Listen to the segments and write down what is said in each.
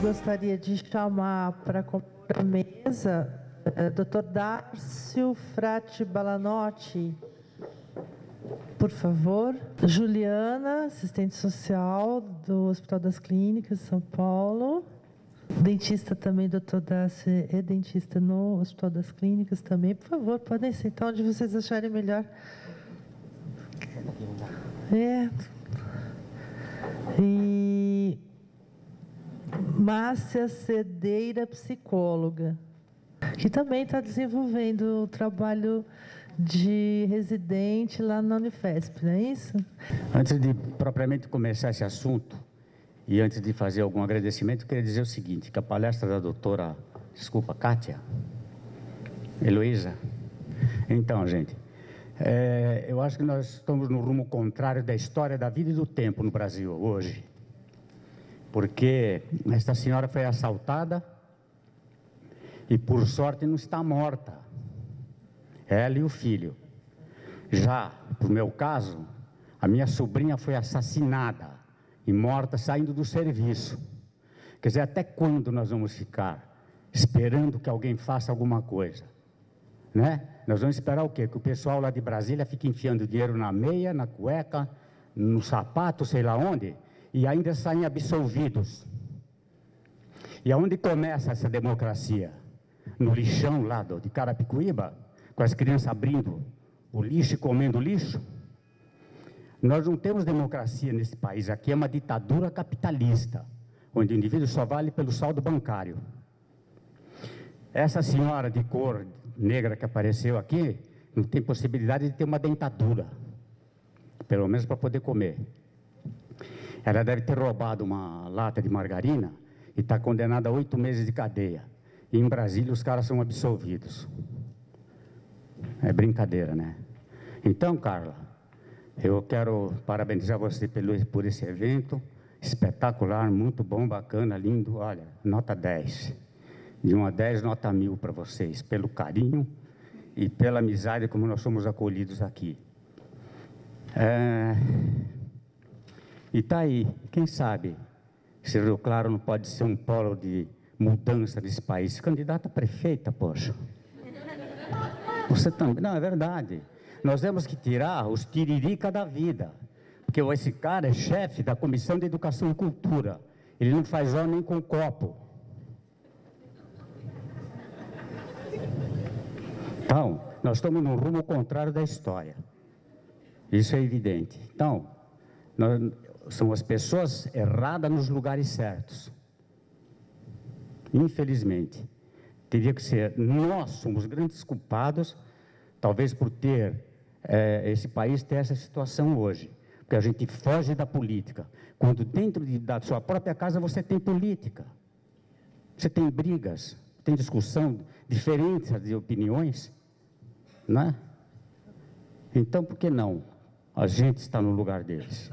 gostaria de chamar para compor a mesa Dr. Dárcio Frati Balanotti, por favor. Juliana, assistente social do Hospital das Clínicas, São Paulo. Dentista também, Dr. Dárcio é dentista no Hospital das Clínicas também. Por favor, podem sentar onde vocês acharem melhor. E Márcia Cedeira, psicóloga, que também está desenvolvendo o trabalho de residente lá na Unifesp, não é isso? Antes de propriamente começar esse assunto, e antes de fazer algum agradecimento, eu queria dizer o seguinte, que a palestra da doutora, Kátia, Heloísa, então, gente, eu acho que nós estamos no rumo contrário da história da vida e do tempo no Brasil hoje, porque esta senhora foi assaltada e, por sorte, não está morta, ela e o filho. Já, no meu caso, a minha sobrinha foi assassinada e morta saindo do serviço. Quer dizer, até quando nós vamos ficar esperando que alguém faça alguma coisa? Né? Nós vamos esperar o quê? Que o pessoal lá de Brasília fique enfiando dinheiro na meia, na cueca, no sapato, sei lá onde, e ainda saem absolvidos. E aonde começa essa democracia? No lixão lá de Carapicuíba, com as crianças abrindo o lixo e comendo lixo? Nós não temos democracia nesse país. Aqui é uma ditadura capitalista, onde o indivíduo só vale pelo saldo bancário. Essa senhora de cor negra que apareceu aqui, não tem possibilidade de ter uma dentadura, pelo menos para poder comer. Ela deve ter roubado uma lata de margarina e está condenada a 8 meses de cadeia. E em Brasília os caras são absolvidos. É brincadeira, né? Então, Carla, eu quero parabenizar você por esse evento, espetacular, muito bom, bacana, lindo, olha, nota 10. De 1 a 10, nota 1000 para vocês, pelo carinho e pela amizade como nós somos acolhidos aqui. E está aí, quem sabe, se Rio Claro não pode ser um polo de mudança desse país. Candidata a prefeita, poxa. Você também, não, é verdade. Nós temos que tirar os tiririca da vida, porque esse cara é chefe da Comissão de Educação e Cultura. Ele não faz hora nem com copo. Então, nós estamos no rumo contrário da história. Isso é evidente. Então, são as pessoas erradas nos lugares certos. Infelizmente. Teria que ser, nós somos grandes culpados, talvez por ter, esse país ter essa situação hoje. Porque a gente foge da política. Quando dentro da sua própria casa você tem política. Você tem brigas, tem discussão, diferenças de opiniões. Né? Então, por que não? A gente está no lugar deles.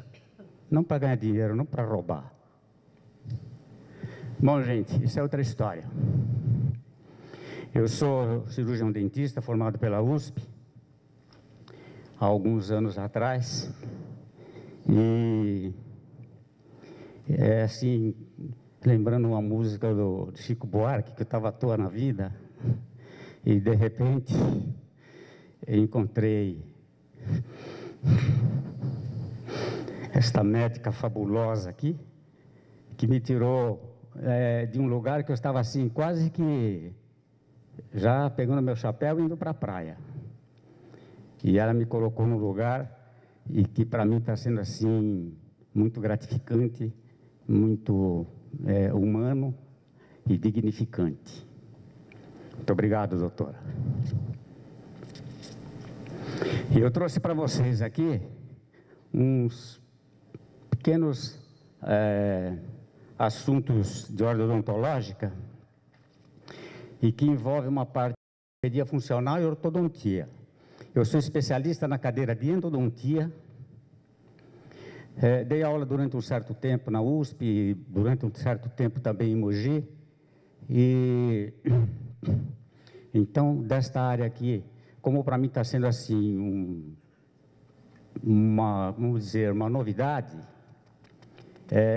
Não para ganhar dinheiro, não para roubar. Bom, gente, isso é outra história. Eu sou cirurgião dentista, formado pela USP, há alguns anos atrás. E é assim, lembrando uma música do Chico Buarque, que eu estava à toa na vida, e de repente encontrei esta médica fabulosa aqui, que me tirou de um lugar que eu estava assim, quase que já pegando meu chapéu e indo para a praia. E ela me colocou num lugar e que para mim está sendo assim, muito gratificante, muito humano e dignificante. Muito obrigado, doutora. E eu trouxe para vocês aqui uns pequenos assuntos de ordem odontológica e que envolve uma parte de ortopedia funcional e ortodontia. Eu sou especialista na cadeira de endodontia, dei aula durante um certo tempo na USP, durante um certo tempo também em Mogi, e então, desta área aqui, como para mim está sendo assim, vamos dizer, uma novidade,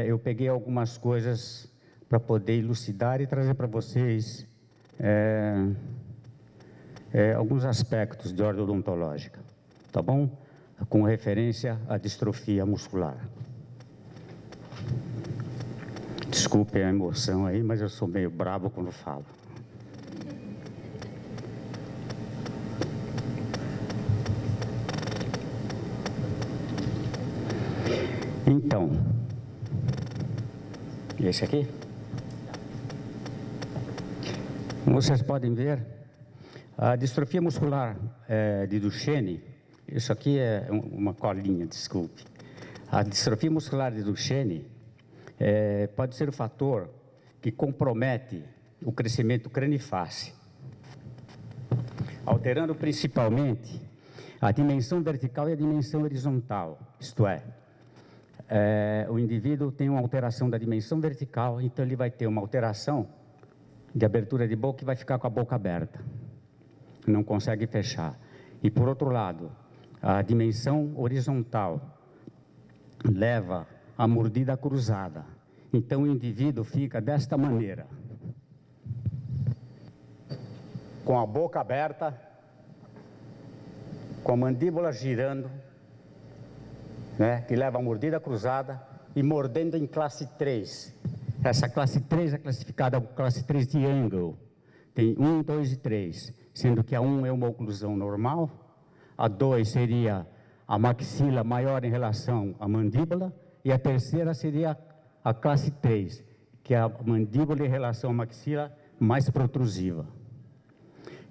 eu peguei algumas coisas para poder elucidar e trazer para vocês alguns aspectos de ordem odontológica, tá bom? Com referência à distrofia muscular. Desculpem a emoção aí, mas eu sou meio brabo quando falo. Então, esse aqui? Como vocês podem ver, a distrofia muscular de Duchenne, isso aqui é uma colinha, desculpe. A distrofia muscular de Duchenne pode ser o fator que compromete o crescimento crânio-face, alterando principalmente a dimensão vertical e a dimensão horizontal, isto é, o indivíduo tem uma alteração da dimensão vertical, então ele vai ter uma alteração de abertura de boca e vai ficar com a boca aberta, não consegue fechar. E por outro lado, a dimensão horizontal leva a mordida cruzada, então o indivíduo fica desta maneira, com a boca aberta, com a mandíbula girando, né, que leva a mordida cruzada e mordendo em classe 3. Essa classe 3 é classificada como classe 3 de Engel. Tem 1, 2 e 3, sendo que a 1 é uma oclusão normal, a 2 seria a maxila maior em relação à mandíbula, e a terceira seria a classe 3, que é a mandíbula em relação à maxila mais protrusiva.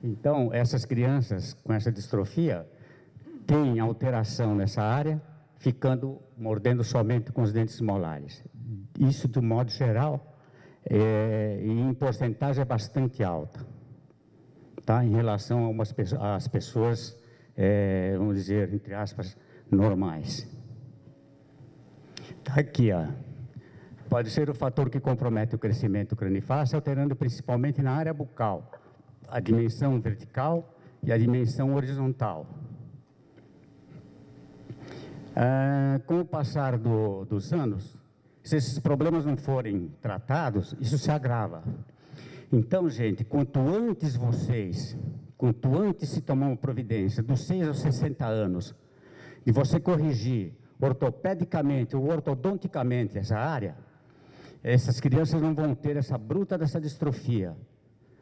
Então, essas crianças com essa distrofia têm alteração nessa área, mordendo somente com os dentes molares. Isso, de modo geral, em porcentagem é bastante alta, tá? Em relação às pessoas, vamos dizer, entre aspas, normais. Tá aqui, ó. Pode ser o fator que compromete o crescimento cranio-face, alterando principalmente na área bucal, a dimensão vertical e a dimensão horizontal. Com o passar dos anos, se esses problemas não forem tratados, isso se agrava. Então, gente, quanto antes se tomar uma providência, dos 6 aos 60 anos, de você corrigir ortopedicamente ou ortodonticamente essa área, essas crianças não vão ter essa bruta dessa distrofia,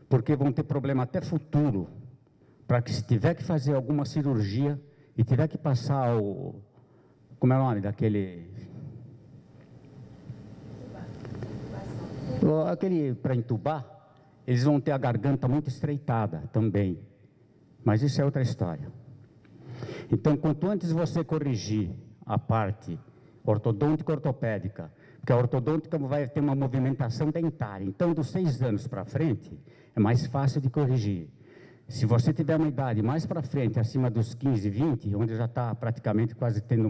porque vão ter problema até futuro, para que se tiver que fazer alguma cirurgia e tiver que passar como é o nome daquele? Aquele para entubar, eles vão ter a garganta muito estreitada também. Mas isso é outra história. Então, quanto antes você corrigir a parte ortodôntica e ortopédica, porque a ortodôntica vai ter uma movimentação dentária. Então, dos 6 anos para frente, é mais fácil de corrigir. Se você tiver uma idade mais para frente, acima dos 15, 20, onde já está praticamente quase tendo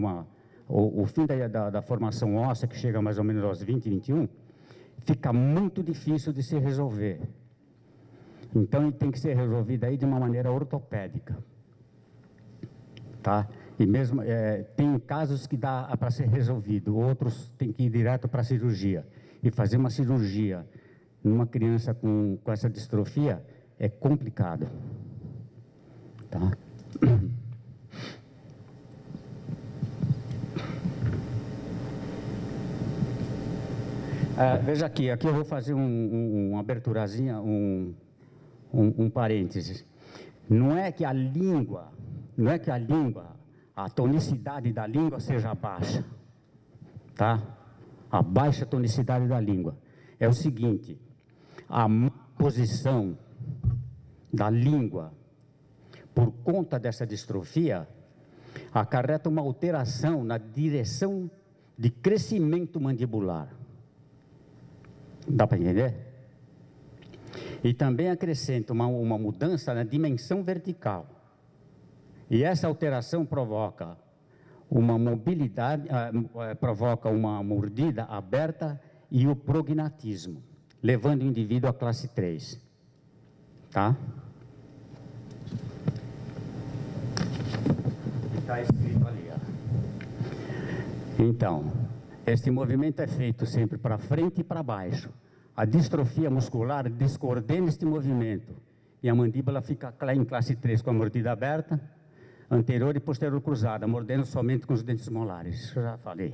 o fim da formação óssea, que chega mais ou menos aos 20, 21, fica muito difícil de se resolver. Então, ele tem que ser resolvido aí de uma maneira ortopédica. Tá? E mesmo, tem casos que dá para ser resolvido, outros tem que ir direto para a cirurgia. E fazer uma cirurgia numa criança com essa distrofia é complicado. Tá? Veja aqui eu vou fazer uma aberturazinha, um parênteses. Não é que a tonicidade da língua seja baixa, tá? A baixa tonicidade da língua. É o seguinte, a posição da língua, por conta dessa distrofia, acarreta uma alteração na direção de crescimento mandibular. Dá para entender? E também acrescenta uma mudança na dimensão vertical. E essa alteração provoca uma mobilidade, provoca uma mordida aberta e o prognatismo, levando o indivíduo à classe 3. Tá? Está escrito ali, ó. Então, este movimento é feito sempre para frente e para baixo. a distrofia muscular descoordena este movimento e a mandíbula fica em classe 3 com a mordida aberta, anterior e posterior cruzada, mordendo somente com os dentes molares. Isso eu já falei.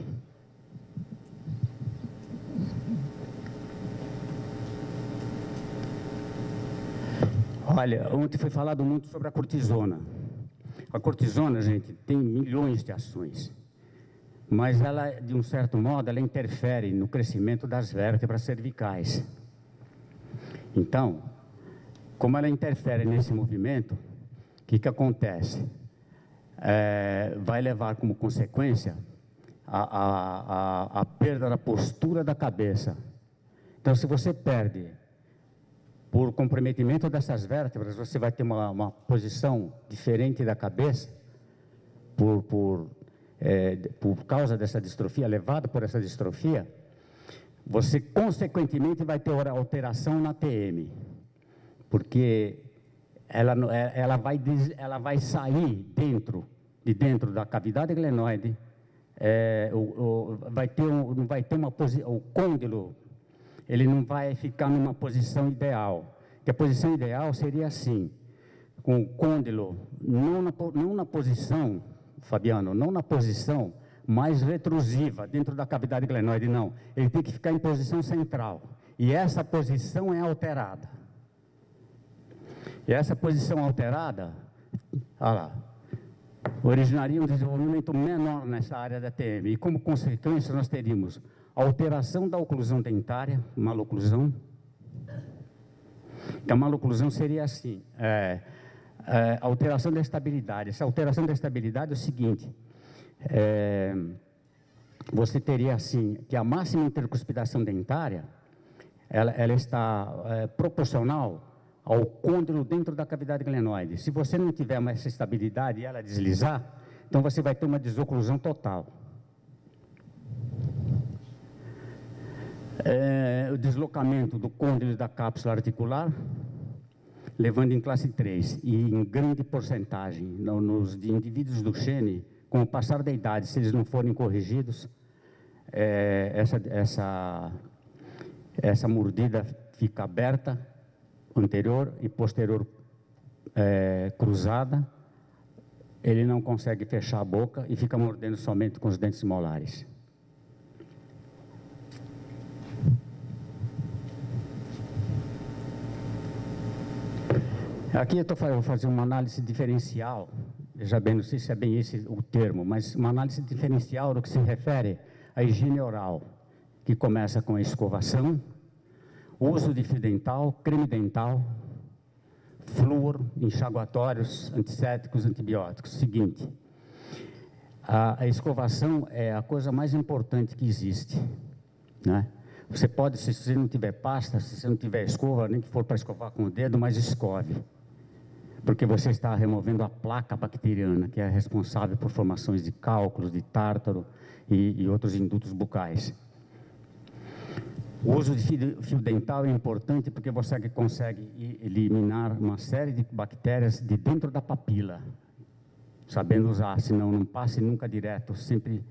Olha, ontem foi falado muito sobre a cortisona. A cortisona, gente, tem milhões de ações, mas ela, de um certo modo, ela interfere no crescimento das vértebras cervicais. Então, como ela interfere nesse movimento, o que acontece? Vai levar como consequência a perda da postura da cabeça. Então, se você perde por comprometimento dessas vértebras, você vai ter uma posição diferente da cabeça, por causa dessa distrofia, levado por essa distrofia, você consequentemente vai ter alteração na TM, porque ela vai sair de dentro da cavidade glenoide, não vai ter o côndilo, ele não vai ficar numa posição ideal, que a posição ideal seria assim, com o côndilo não na posição, Fabiano, não na posição mais retrusiva dentro da cavidade glenoide, não, ele tem que ficar em posição central, e essa posição é alterada. E essa posição alterada, olha lá, originaria um desenvolvimento menor nessa área da TM, e como consequência nós teríamos alteração da oclusão dentária, maloclusão. Então, a maloclusão seria assim, alteração da estabilidade. Essa alteração da estabilidade é o seguinte, você teria assim, que a máxima intercuspidação dentária, ela está proporcional ao côndilo dentro da cavidade glenoide. Se você não tiver mais essa estabilidade e ela deslizar, então você vai ter uma desoclusão total. O deslocamento do côndilo da cápsula articular, levando em classe 3, e em grande porcentagem, nos indivíduos do Duchenne, com o passar da idade, se eles não forem corrigidos, essa mordida fica aberta, anterior e posterior cruzada, ele não consegue fechar a boca e fica mordendo somente com os dentes molares. Aqui eu vou fazer uma análise diferencial, veja bem, não sei se é bem esse o termo, mas uma análise diferencial no que se refere à higiene oral, que começa com a escovação, uso de fio dental, creme dental, flúor, enxaguatórios, antissépticos, antibióticos. Seguinte, a escovação é a coisa mais importante que existe, né? Você pode, se você não tiver pasta, se você não tiver escova, nem que for para escovar com o dedo, mas escove, porque você está removendo a placa bacteriana, que é responsável por formações de cálculos, de tártaro e outros indutos bucais. O uso de fio dental é importante porque você consegue eliminar uma série de bactérias de dentro da papila, sabendo usar, senão não passe nunca direto, sempre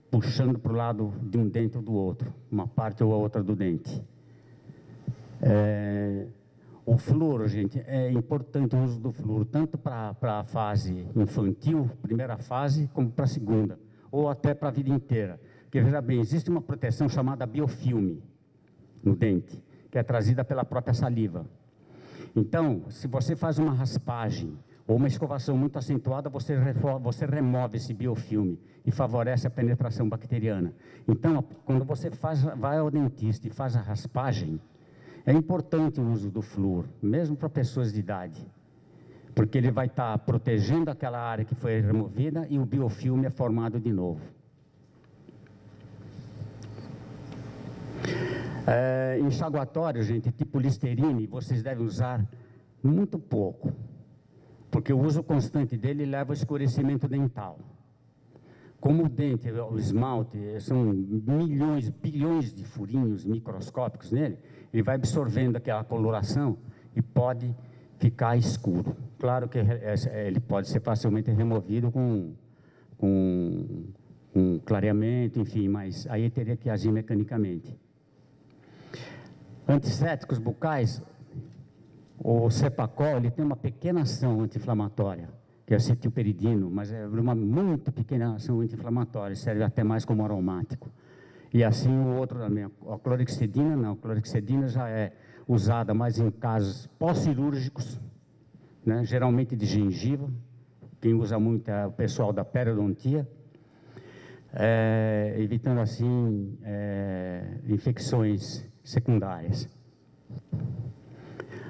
puxando para o lado de um dente ou do outro, uma parte ou a outra do dente. O flúor, gente, é importante o uso do flúor, tanto para a fase infantil, primeira fase, como para a segunda, ou até para a vida inteira. Porque, veja bem, existe uma proteção chamada biofilme no dente, que é trazida pela própria saliva. Então, se você faz uma raspagem ou uma escovação muito acentuada, você remove esse biofilme e favorece a penetração bacteriana. Então, quando você vai ao dentista e faz a raspagem, é importante o uso do flúor, mesmo para pessoas de idade, porque ele vai estar protegendo aquela área que foi removida e o biofilme é formado de novo. Enxaguatório, gente, tipo Listerine, vocês devem usar muito pouco, porque o uso constante dele leva ao escurecimento dental. Como o dente, o esmalte, são milhões, bilhões de furinhos microscópicos nele, ele vai absorvendo aquela coloração e pode ficar escuro. Claro que ele pode ser facilmente removido com clareamento, enfim, mas aí teria que agir mecanicamente. Antissépticos bucais, o Cepacol, ele tem uma pequena ação anti-inflamatória, que é o acetilperidino, mas é uma muito pequena ação anti-inflamatória, serve até mais como aromático. E assim o outro também, a clorexidina não, a clorexidina já é usada mais em casos pós-cirúrgicos, né, geralmente de gengiva, quem usa muito é o pessoal da periodontia, evitando assim infecções secundárias.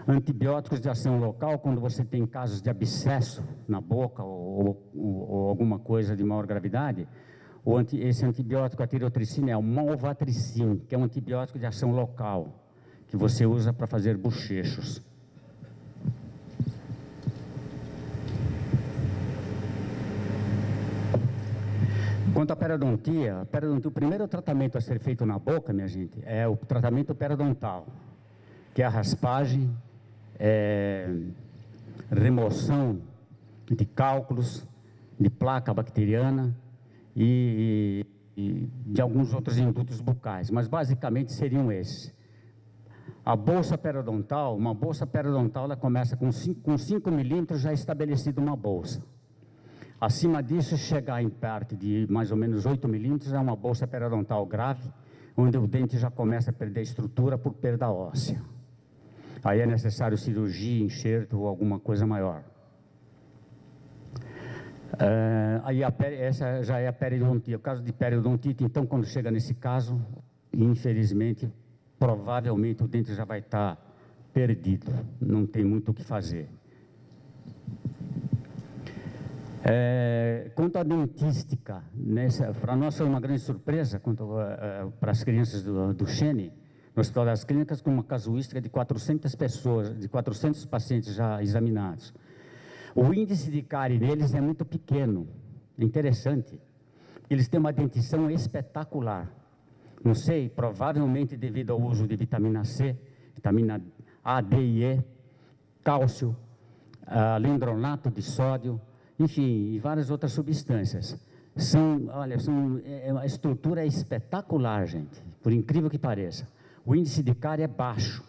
Antibióticos de ação local, quando você tem casos de abscesso na boca ou alguma coisa de maior gravidade, esse antibiótico, a tirotricina, é o malvatricin, que é um antibiótico de ação local, que você usa para fazer bochechos. Quanto à periodontia, o primeiro tratamento a ser feito na boca, minha gente, é o tratamento periodontal, que é a raspagem, remoção de cálculos, de placa bacteriana e de alguns outros indutos bucais, mas basicamente seriam esses. A bolsa periodontal, uma bolsa periodontal, ela começa com 5 milímetros já estabelecida uma bolsa. Acima disso, chegar em parte de mais ou menos 8 milímetros, é uma bolsa periodontal grave, onde o dente já começa a perder estrutura por perda óssea. Aí é necessário cirurgia, enxerto ou alguma coisa maior. Essa já é a periodontia. O caso de periodontite, então, quando chega nesse caso, infelizmente, provavelmente o dente já vai estar perdido, não tem muito o que fazer. Quanto à dentística, para nós foi uma grande surpresa, para as crianças do Xene, no Hospital das Clínicas, com uma casuística de 400 pessoas, de 400 pacientes já examinados. O índice de cárie deles é muito pequeno, é interessante. Eles têm uma dentição espetacular. Não sei, provavelmente devido ao uso de vitamina C, vitamina A, D e E, cálcio, lindronato de sódio, enfim, e várias outras substâncias. A estrutura é espetacular, gente, por incrível que pareça. O índice de cárie é baixo.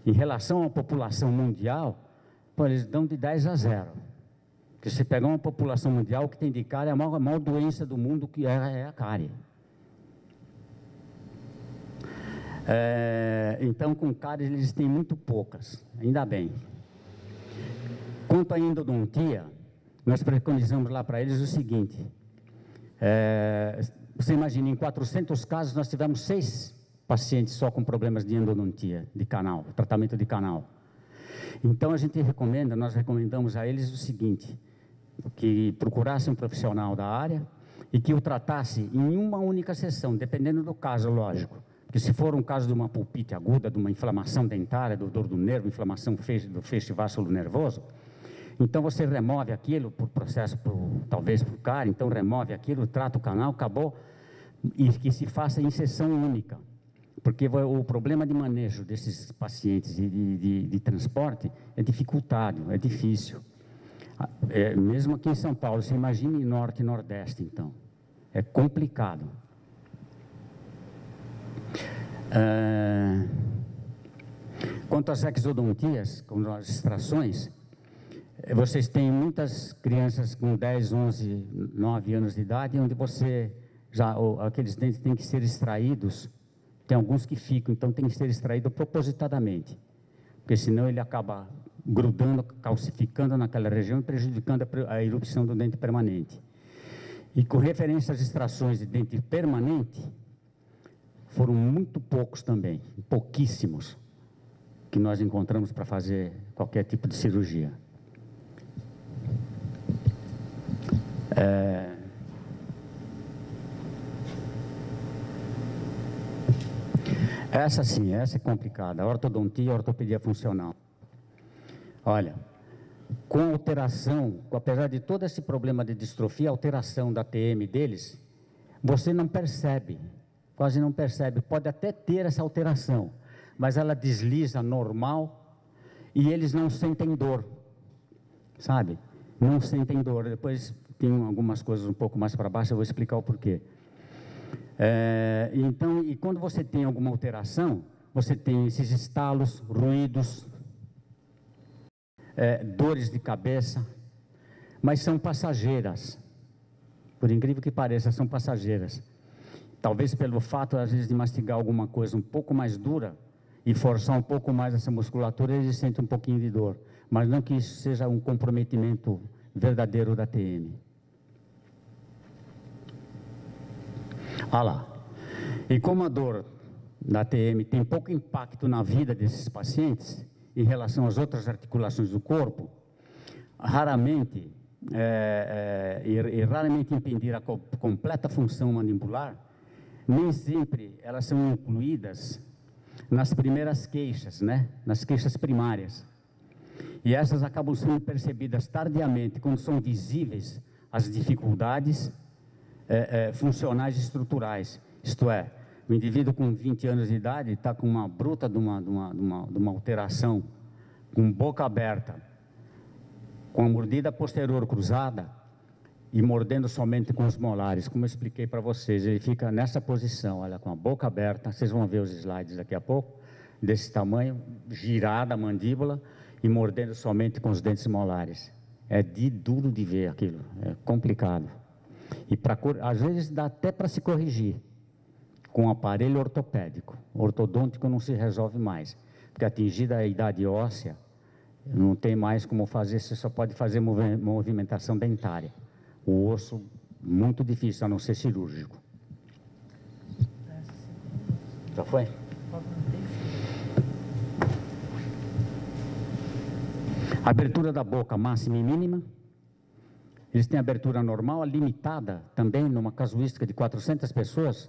Em relação à população mundial, eles dão de 10 a 0. Porque se pegar uma população mundial que tem de cárie, a maior doença do mundo que é a cárie. Então, com cárie, eles têm muito poucas, ainda bem. Quanto à endodontia, nós preconizamos lá para eles o seguinte, você imagina, em 400 casos, nós tivemos 6 pacientes só com problemas de endodontia, de canal, tratamento de canal. Então, nós recomendamos a eles o seguinte, que procurassem um profissional da área e que o tratasse em uma única sessão, dependendo do caso, lógico. Porque se for um caso de uma pulpite aguda, de uma inflamação dentária, do dor do nervo, inflamação do feixe váculo nervoso, então você remove aquilo por processo, talvez por cárie, então remove aquilo, trata o canal, acabou, e que se faça em sessão única. Porque o problema de manejo desses pacientes de transporte é dificultado, é difícil. Mesmo aqui em São Paulo, você imagine Norte e Nordeste, então. É complicado. Quanto às exodontias, como as extrações, vocês têm muitas crianças com 10, 11, 9 anos de idade, onde aqueles dentes têm que ser extraídos. Tem alguns que ficam, então tem que ser extraído propositadamente, porque senão ele acaba grudando, calcificando naquela região e prejudicando a erupção do dente permanente. E com referência às extrações de dente permanente, foram muito poucos também, pouquíssimos, que nós encontramos para fazer qualquer tipo de cirurgia. Essa sim, essa é complicada, a ortodontia e a ortopedia funcional. Olha, com alteração, apesar de todo esse problema de distrofia, alteração da TM deles, você não percebe, quase não percebe, pode até ter essa alteração, mas ela desliza normal e eles não sentem dor, sabe? Não sentem dor. Depois tem algumas coisas um pouco mais para baixo, eu vou explicar o porquê. Então, e quando você tem alguma alteração, você tem esses estalos, ruídos, dores de cabeça, mas são passageiras. Por incrível que pareça, são passageiras. Talvez pelo fato, às vezes, de mastigar alguma coisa um pouco mais dura e forçar um pouco mais essa musculatura, eles sentem um pouquinho de dor. Mas não que isso seja um comprometimento verdadeiro da TM. Olha lá. E como a dor da TM tem pouco impacto na vida desses pacientes, em relação às outras articulações do corpo, raramente impedir a completa função mandibular, nem sempre elas são incluídas nas primeiras queixas, né? Nas queixas primárias. E essas acabam sendo percebidas tardiamente, quando são visíveis as dificuldades funcionais e estruturais. Isto é, o indivíduo com 20 anos de idade está com uma bruta de uma alteração, com boca aberta, com a mordida posterior cruzada e mordendo somente com os molares. Como eu expliquei para vocês, ele fica nessa posição, olha, com a boca aberta, vocês vão ver os slides daqui a pouco, desse tamanho, girada a mandíbula e mordendo somente com os dentes molares. É duro de ver aquilo, é complicado. E às vezes dá até para se corrigir com aparelho ortopédico. Ortodôntico não se resolve mais, porque atingida a idade óssea, não tem mais como fazer, você só pode fazer movimentação dentária. O osso, muito difícil, a não ser cirúrgico. Já foi? Abertura da boca máxima e mínima. Eles têm abertura normal, limitada, também numa casuística de 400 pessoas,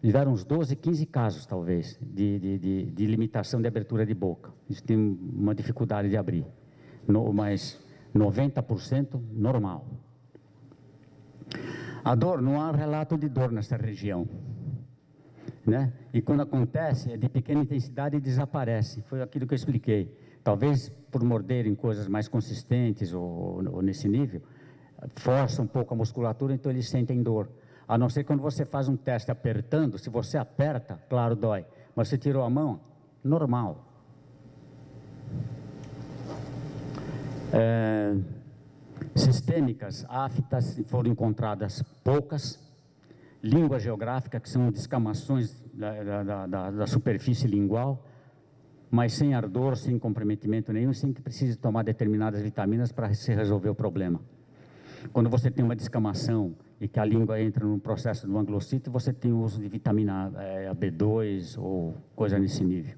eles deram uns 12, 15 casos, talvez, de limitação de abertura de boca. Eles têm uma dificuldade de abrir, mas 90% normal. A dor, não há relato de dor nessa região, né? E quando acontece, é de pequena intensidade e desaparece. Foi aquilo que eu expliquei. Talvez por morderem coisas mais consistentes ou nesse nível, força um pouco a musculatura, então eles sentem dor. A não ser quando você faz um teste apertando, se você aperta, claro, dói. Mas você tirou a mão, normal. Sistêmicas, aftas, foram encontradas poucas. Língua geográfica, que são descamações da superfície lingual, mas sem ardor, sem comprometimento nenhum, sem que precise tomar determinadas vitaminas para se resolver o problema. Quando você tem uma descamação e que a língua entra no processo do anglocito, você tem o uso de vitamina B2 ou coisa nesse nível.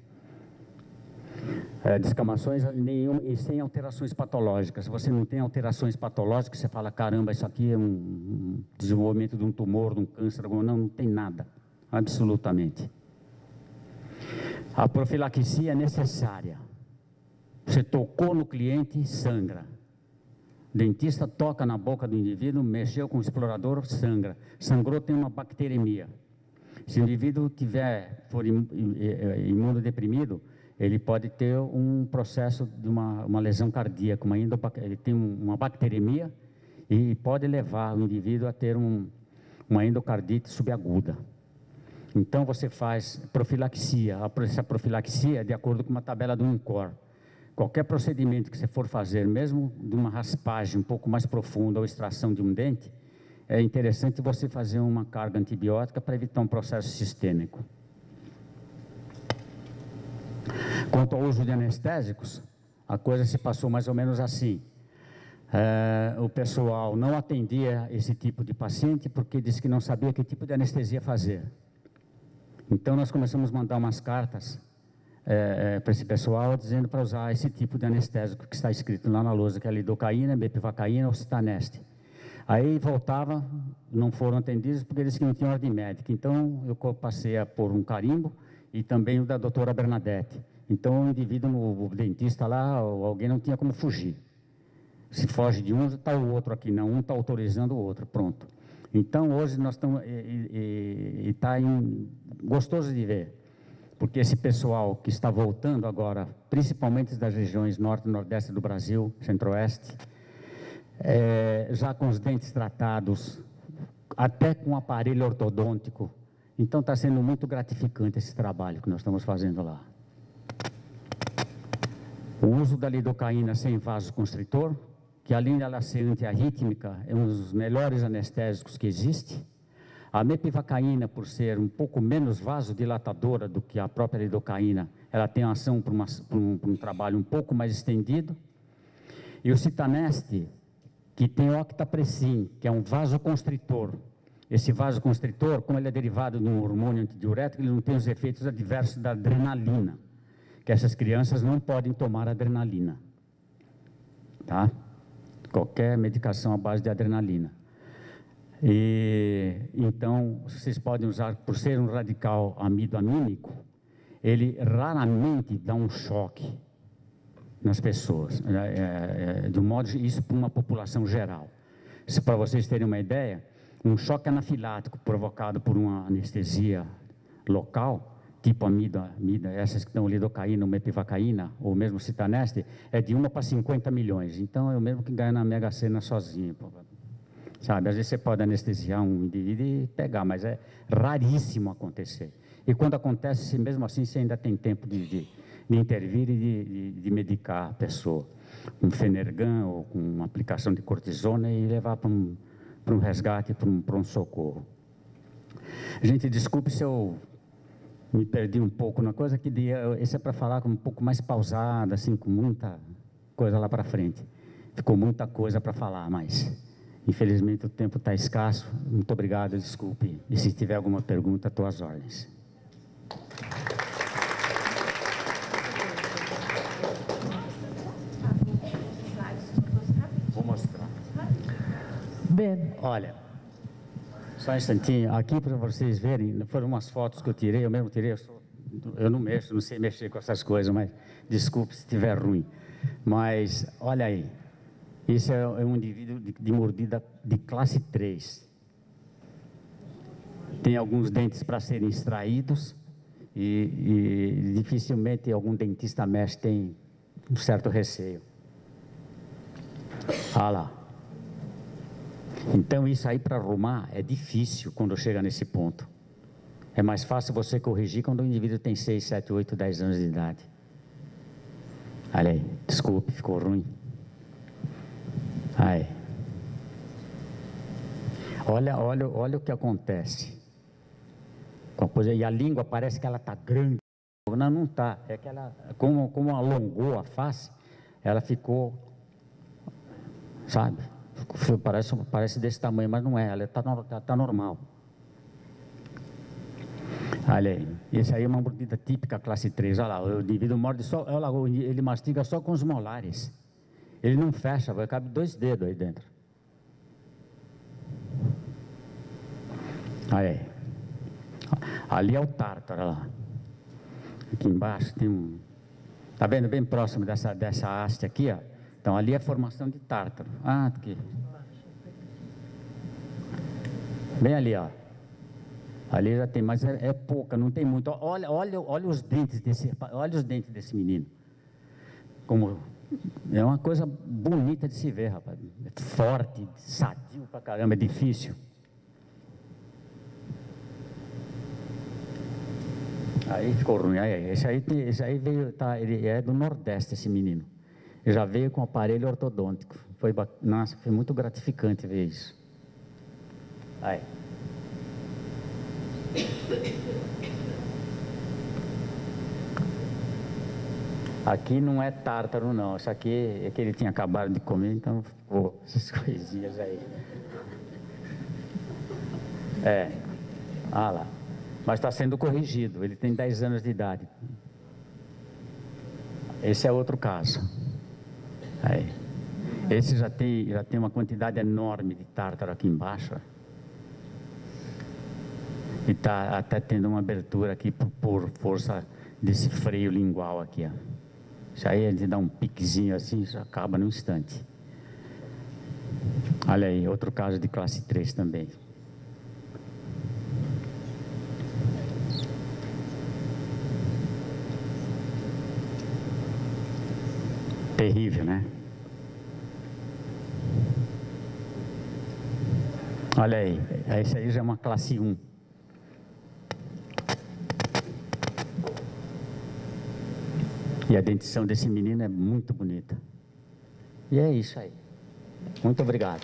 Descamações nenhuma e sem alterações patológicas. Se você não tem alterações patológicas, você fala, caramba, isso aqui é um desenvolvimento de um tumor, de um câncer, não tem nada, absolutamente. A profilaxia é necessária. Você tocou no cliente, sangra. O dentista toca na boca do indivíduo, mexeu com o explorador, sangra. Sangrou, tem uma bacteremia. Se o indivíduo for imunodeprimido, ele pode ter um processo de uma lesão cardíaca, ele tem uma bacteremia e pode levar o indivíduo a ter uma endocardite subaguda. Então, você faz profilaxia. Essa profilaxia é de acordo com uma tabela do INCOR. Qualquer procedimento que você for fazer, mesmo de uma raspagem um pouco mais profunda ou extração de um dente, é interessante você fazer uma carga antibiótica para evitar um processo sistêmico. Quanto ao uso de anestésicos, a coisa se passou mais ou menos assim. O pessoal não atendia esse tipo de paciente porque disse que não sabia que tipo de anestesia fazer. Então, nós começamos a mandar umas cartas para esse pessoal, dizendo para usar esse tipo de anestésico que está escrito lá na lousa, que é lidocaína, bepivacaína ou citaneste. Aí voltava, não foram atendidos porque eles que não tinham ordem médica. Então, eu passei a pôr um carimbo e também o da doutora Bernadette. Então, o indivíduo, o dentista lá, alguém não tinha como fugir. Se foge de um, está o outro aqui, não, um está autorizando o outro, pronto. Então, hoje nós estamos, está gostoso de ver, porque esse pessoal que está voltando agora, principalmente das regiões norte e nordeste do Brasil, centro-oeste, já com os dentes tratados, até com aparelho ortodôntico, Então está sendo muito gratificante esse trabalho que nós estamos fazendo lá. O uso da lidocaína sem vasoconstritor, que além de ela ser antiarrítmica, é um dos melhores anestésicos que existe. A mepivacaína, por ser um pouco menos vasodilatadora do que a própria lidocaína, ela tem ação para um trabalho um pouco mais estendido. E o citaneste, que tem o octapressin, que é um vasoconstritor. Esse vasoconstritor, como ele é derivado de um hormônio antidiurético, ele não tem os efeitos adversos da adrenalina, que essas crianças não podem tomar adrenalina, tá? Qualquer medicação à base de adrenalina. E então, vocês podem usar, por ser um radical amidoamínico, ele raramente dá um choque nas pessoas, de um modo, isso para uma população geral. Para vocês terem uma ideia, um choque anafilático provocado por uma anestesia local, tipo amida, essas que estão lidocaína, ou mepivacaína, ou mesmo citaneste, é de 1 para 50 milhões. Então, é o mesmo que ganha na Mega Sena sozinho. Sabe, às vezes você pode anestesiar um indivíduo e pegar, mas é raríssimo acontecer. E quando acontece, mesmo assim, você ainda tem tempo de intervir e de medicar a pessoa com Fenergan ou com uma aplicação de cortisona e levar para um resgate, para um socorro. Gente, desculpe se eu me perdi um pouco na coisa, que esse é para falar um pouco mais pausado, assim, com muita coisa lá para frente. Ficou muita coisa para falar, mas infelizmente o tempo está escasso. Muito obrigado, desculpe. E se tiver alguma pergunta, estou às ordens. Vou mostrar. Bem. Olha, só um instantinho. Aqui para vocês verem, foram umas fotos que eu tirei, eu mesmo tirei. Eu não mexo, não sei mexer com essas coisas, mas desculpe se estiver ruim. Mas, olha aí. Isso é um indivíduo de mordida de classe 3. Tem alguns dentes para serem extraídos e dificilmente algum dentista mestre tem um certo receio. Ah lá. Então isso aí para arrumar é difícil quando chega nesse ponto. É mais fácil você corrigir quando o indivíduo tem 6, 7, 8, 10 anos de idade. Olha aí, desculpe, ficou ruim. Aí. Olha o que acontece. E a língua parece que ela está grande. Não está. É que ela, como alongou a face, ela ficou, sabe? Parece desse tamanho, mas não é. Ela está normal. Olha aí. Esse aí é uma mordida típica classe 3. Olha lá, o indivíduo morde só, olha lá, ele mastiga só com os molares. Ele não fecha, cabe 2 dedos aí dentro. Aí. Ali é o tártaro, lá. Aqui embaixo tem um... Está vendo bem próximo dessa haste aqui, ó? Então ali é a formação de tártaro. Ah, aqui. Bem ali, ó. Ali já tem, mas é pouca, não tem muito. Olha os dentes desse menino. Como... É uma coisa bonita de se ver, rapaz. É forte, sadio pra caramba, é difícil. Aí ficou ruim. Esse aí veio, ele é do Nordeste, esse menino. Ele já veio com aparelho ortodôntico. Nossa, foi muito gratificante ver isso. Aí. Aqui não é tártaro, não. Isso aqui é que ele tinha acabado de comer, então ficou essas coisinhas aí. Ah lá. Mas está sendo corrigido. Ele tem 10 anos de idade. Esse é outro caso. Aí. Esse já tem uma quantidade enorme de tártaro aqui embaixo. E está até tendo uma abertura aqui por força desse freio lingual aqui, ó. Isso aí a gente dá um piquezinho assim, já acaba num instante. Olha aí, outro caso de classe 3 também. Terrível, né? Olha aí, esse aí já é uma classe 1. E a dentição desse menino é muito bonita. E é isso aí. Muito obrigado.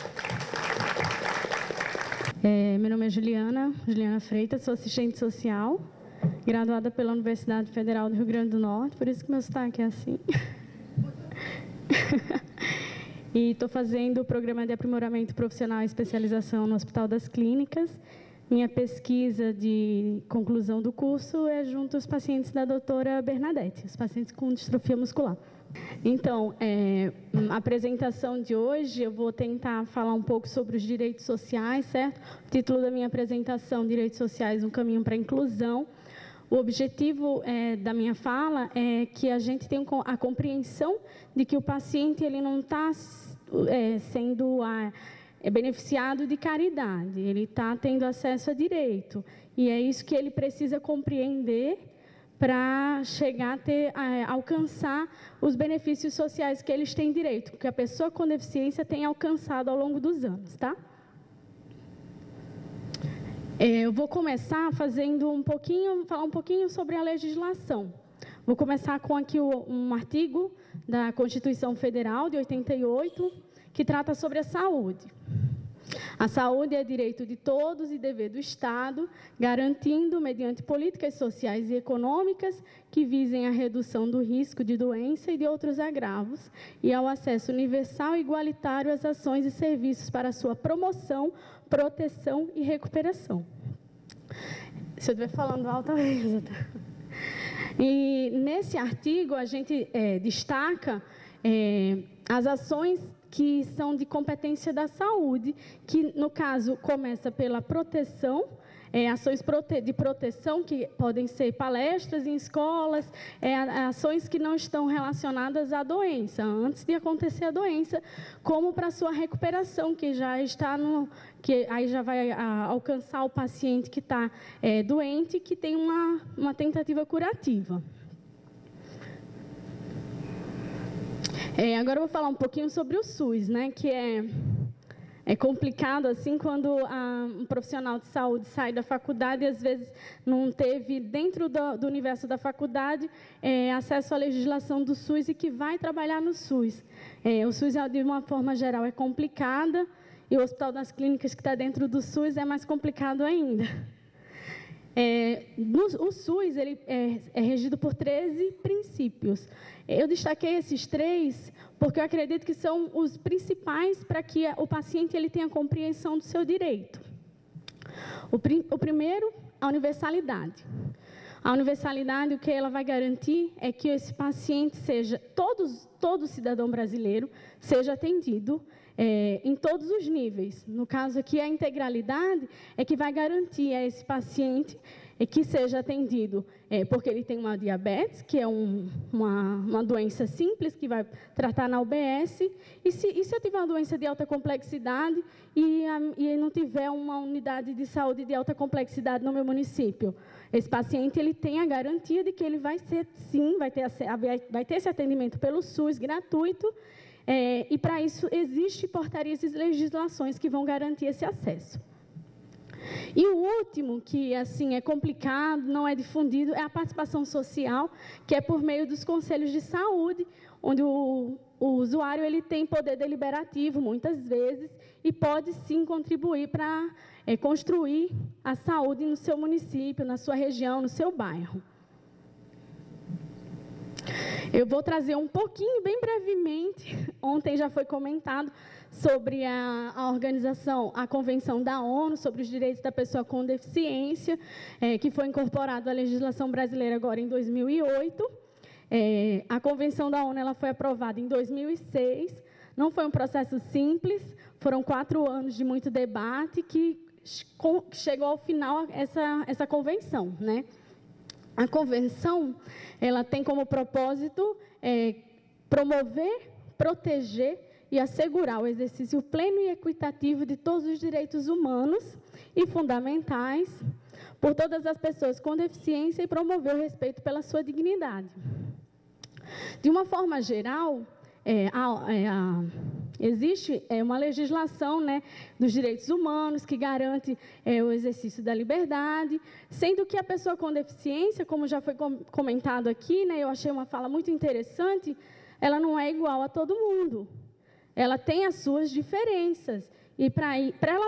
Meu nome é Juliana Freitas, sou assistente social, graduada pela Universidade Federal do Rio Grande do Norte, por isso que meu sotaque é assim. E estou fazendo o programa de aprimoramento profissional e especialização no Hospital das Clínicas. Minha pesquisa de conclusão do curso é junto aos pacientes da doutora Bernadette, os pacientes com distrofia muscular. Então, a apresentação de hoje, eu vou tentar falar um pouco sobre os direitos sociais, certo? O título da minha apresentação, Direitos Sociais, um caminho para a inclusão. O objetivo da minha fala é que a gente tenha a compreensão de que o paciente ele não está sendo beneficiado de caridade, ele está tendo acesso a direito. E é isso que ele precisa compreender para chegar a alcançar os benefícios sociais que eles têm direito, que a pessoa com deficiência tem alcançado ao longo dos anos, tá? Eu vou começar falar um pouquinho sobre a legislação. Vou começar com aqui um artigo da Constituição Federal de 88, que trata sobre a saúde. A saúde é direito de todos e dever do Estado, garantindo, mediante políticas sociais e econômicas, que visem a redução do risco de doença e de outros agravos, e ao acesso universal e igualitário às ações e serviços para sua promoção, proteção e recuperação. Se eu estiver falando alto, avisa, tá? E nesse artigo, a gente destaca as ações que são de competência da saúde, que, no caso, começa pela proteção, ações de proteção, que podem ser palestras em escolas, ações que não estão relacionadas à doença, antes de acontecer a doença, como para a sua recuperação, que já está que aí já vai alcançar o paciente que está doente, que tem uma tentativa curativa. Agora eu vou falar um pouquinho sobre o SUS, né, que é complicado, assim, quando um profissional de saúde sai da faculdade e, às vezes, não teve, dentro do universo da faculdade, acesso à legislação do SUS e que vai trabalhar no SUS. O SUS, de uma forma geral, é complicada, e o Hospital das Clínicas, que está dentro do SUS, é mais complicado ainda. O SUS ele é regido por 13 princípios. Eu destaquei esses 3 porque eu acredito que são os principais para que o paciente ele tenha compreensão do seu direito. O primeiro, a universalidade. A universalidade, o que ela vai garantir é que esse paciente seja, todo cidadão brasileiro, seja atendido em todos os níveis. No caso aqui, a integralidade é que vai garantir a esse paciente que seja atendido porque ele tem uma diabetes, que é uma doença simples, que vai tratar na UBS, e se eu tiver uma doença de alta complexidade e não tiver uma unidade de saúde de alta complexidade no meu município, esse paciente ele tem a garantia de que ele vai ter esse atendimento pelo SUS gratuito, e para isso existe portarias e legislações que vão garantir esse acesso. E o último, que assim é complicado, não é difundido, é a participação social, que é por meio dos conselhos de saúde, onde o usuário ele tem poder deliberativo, muitas vezes, e pode sim contribuir para construir a saúde no seu município, na sua região, no seu bairro. Eu vou trazer um pouquinho, bem brevemente, ontem já foi comentado, sobre a organização, a Convenção da ONU sobre os Direitos da Pessoa com Deficiência, que foi incorporado à legislação brasileira agora em 2008. A Convenção da ONU ela foi aprovada em 2006, não foi um processo simples, foram 4 anos de muito debate que chegou ao final essa convenção, né? A convenção ela tem como propósito promover, proteger e assegurar o exercício pleno e equitativo de todos os direitos humanos e fundamentais por todas as pessoas com deficiência e promover o respeito pela sua dignidade. De uma forma geral, Existe uma legislação, né, dos direitos humanos que garante o exercício da liberdade, sendo que a pessoa com deficiência, como já foi comentado aqui, né, eu achei uma fala muito interessante, ela não é igual a todo mundo. Ela tem as suas diferenças. E para ela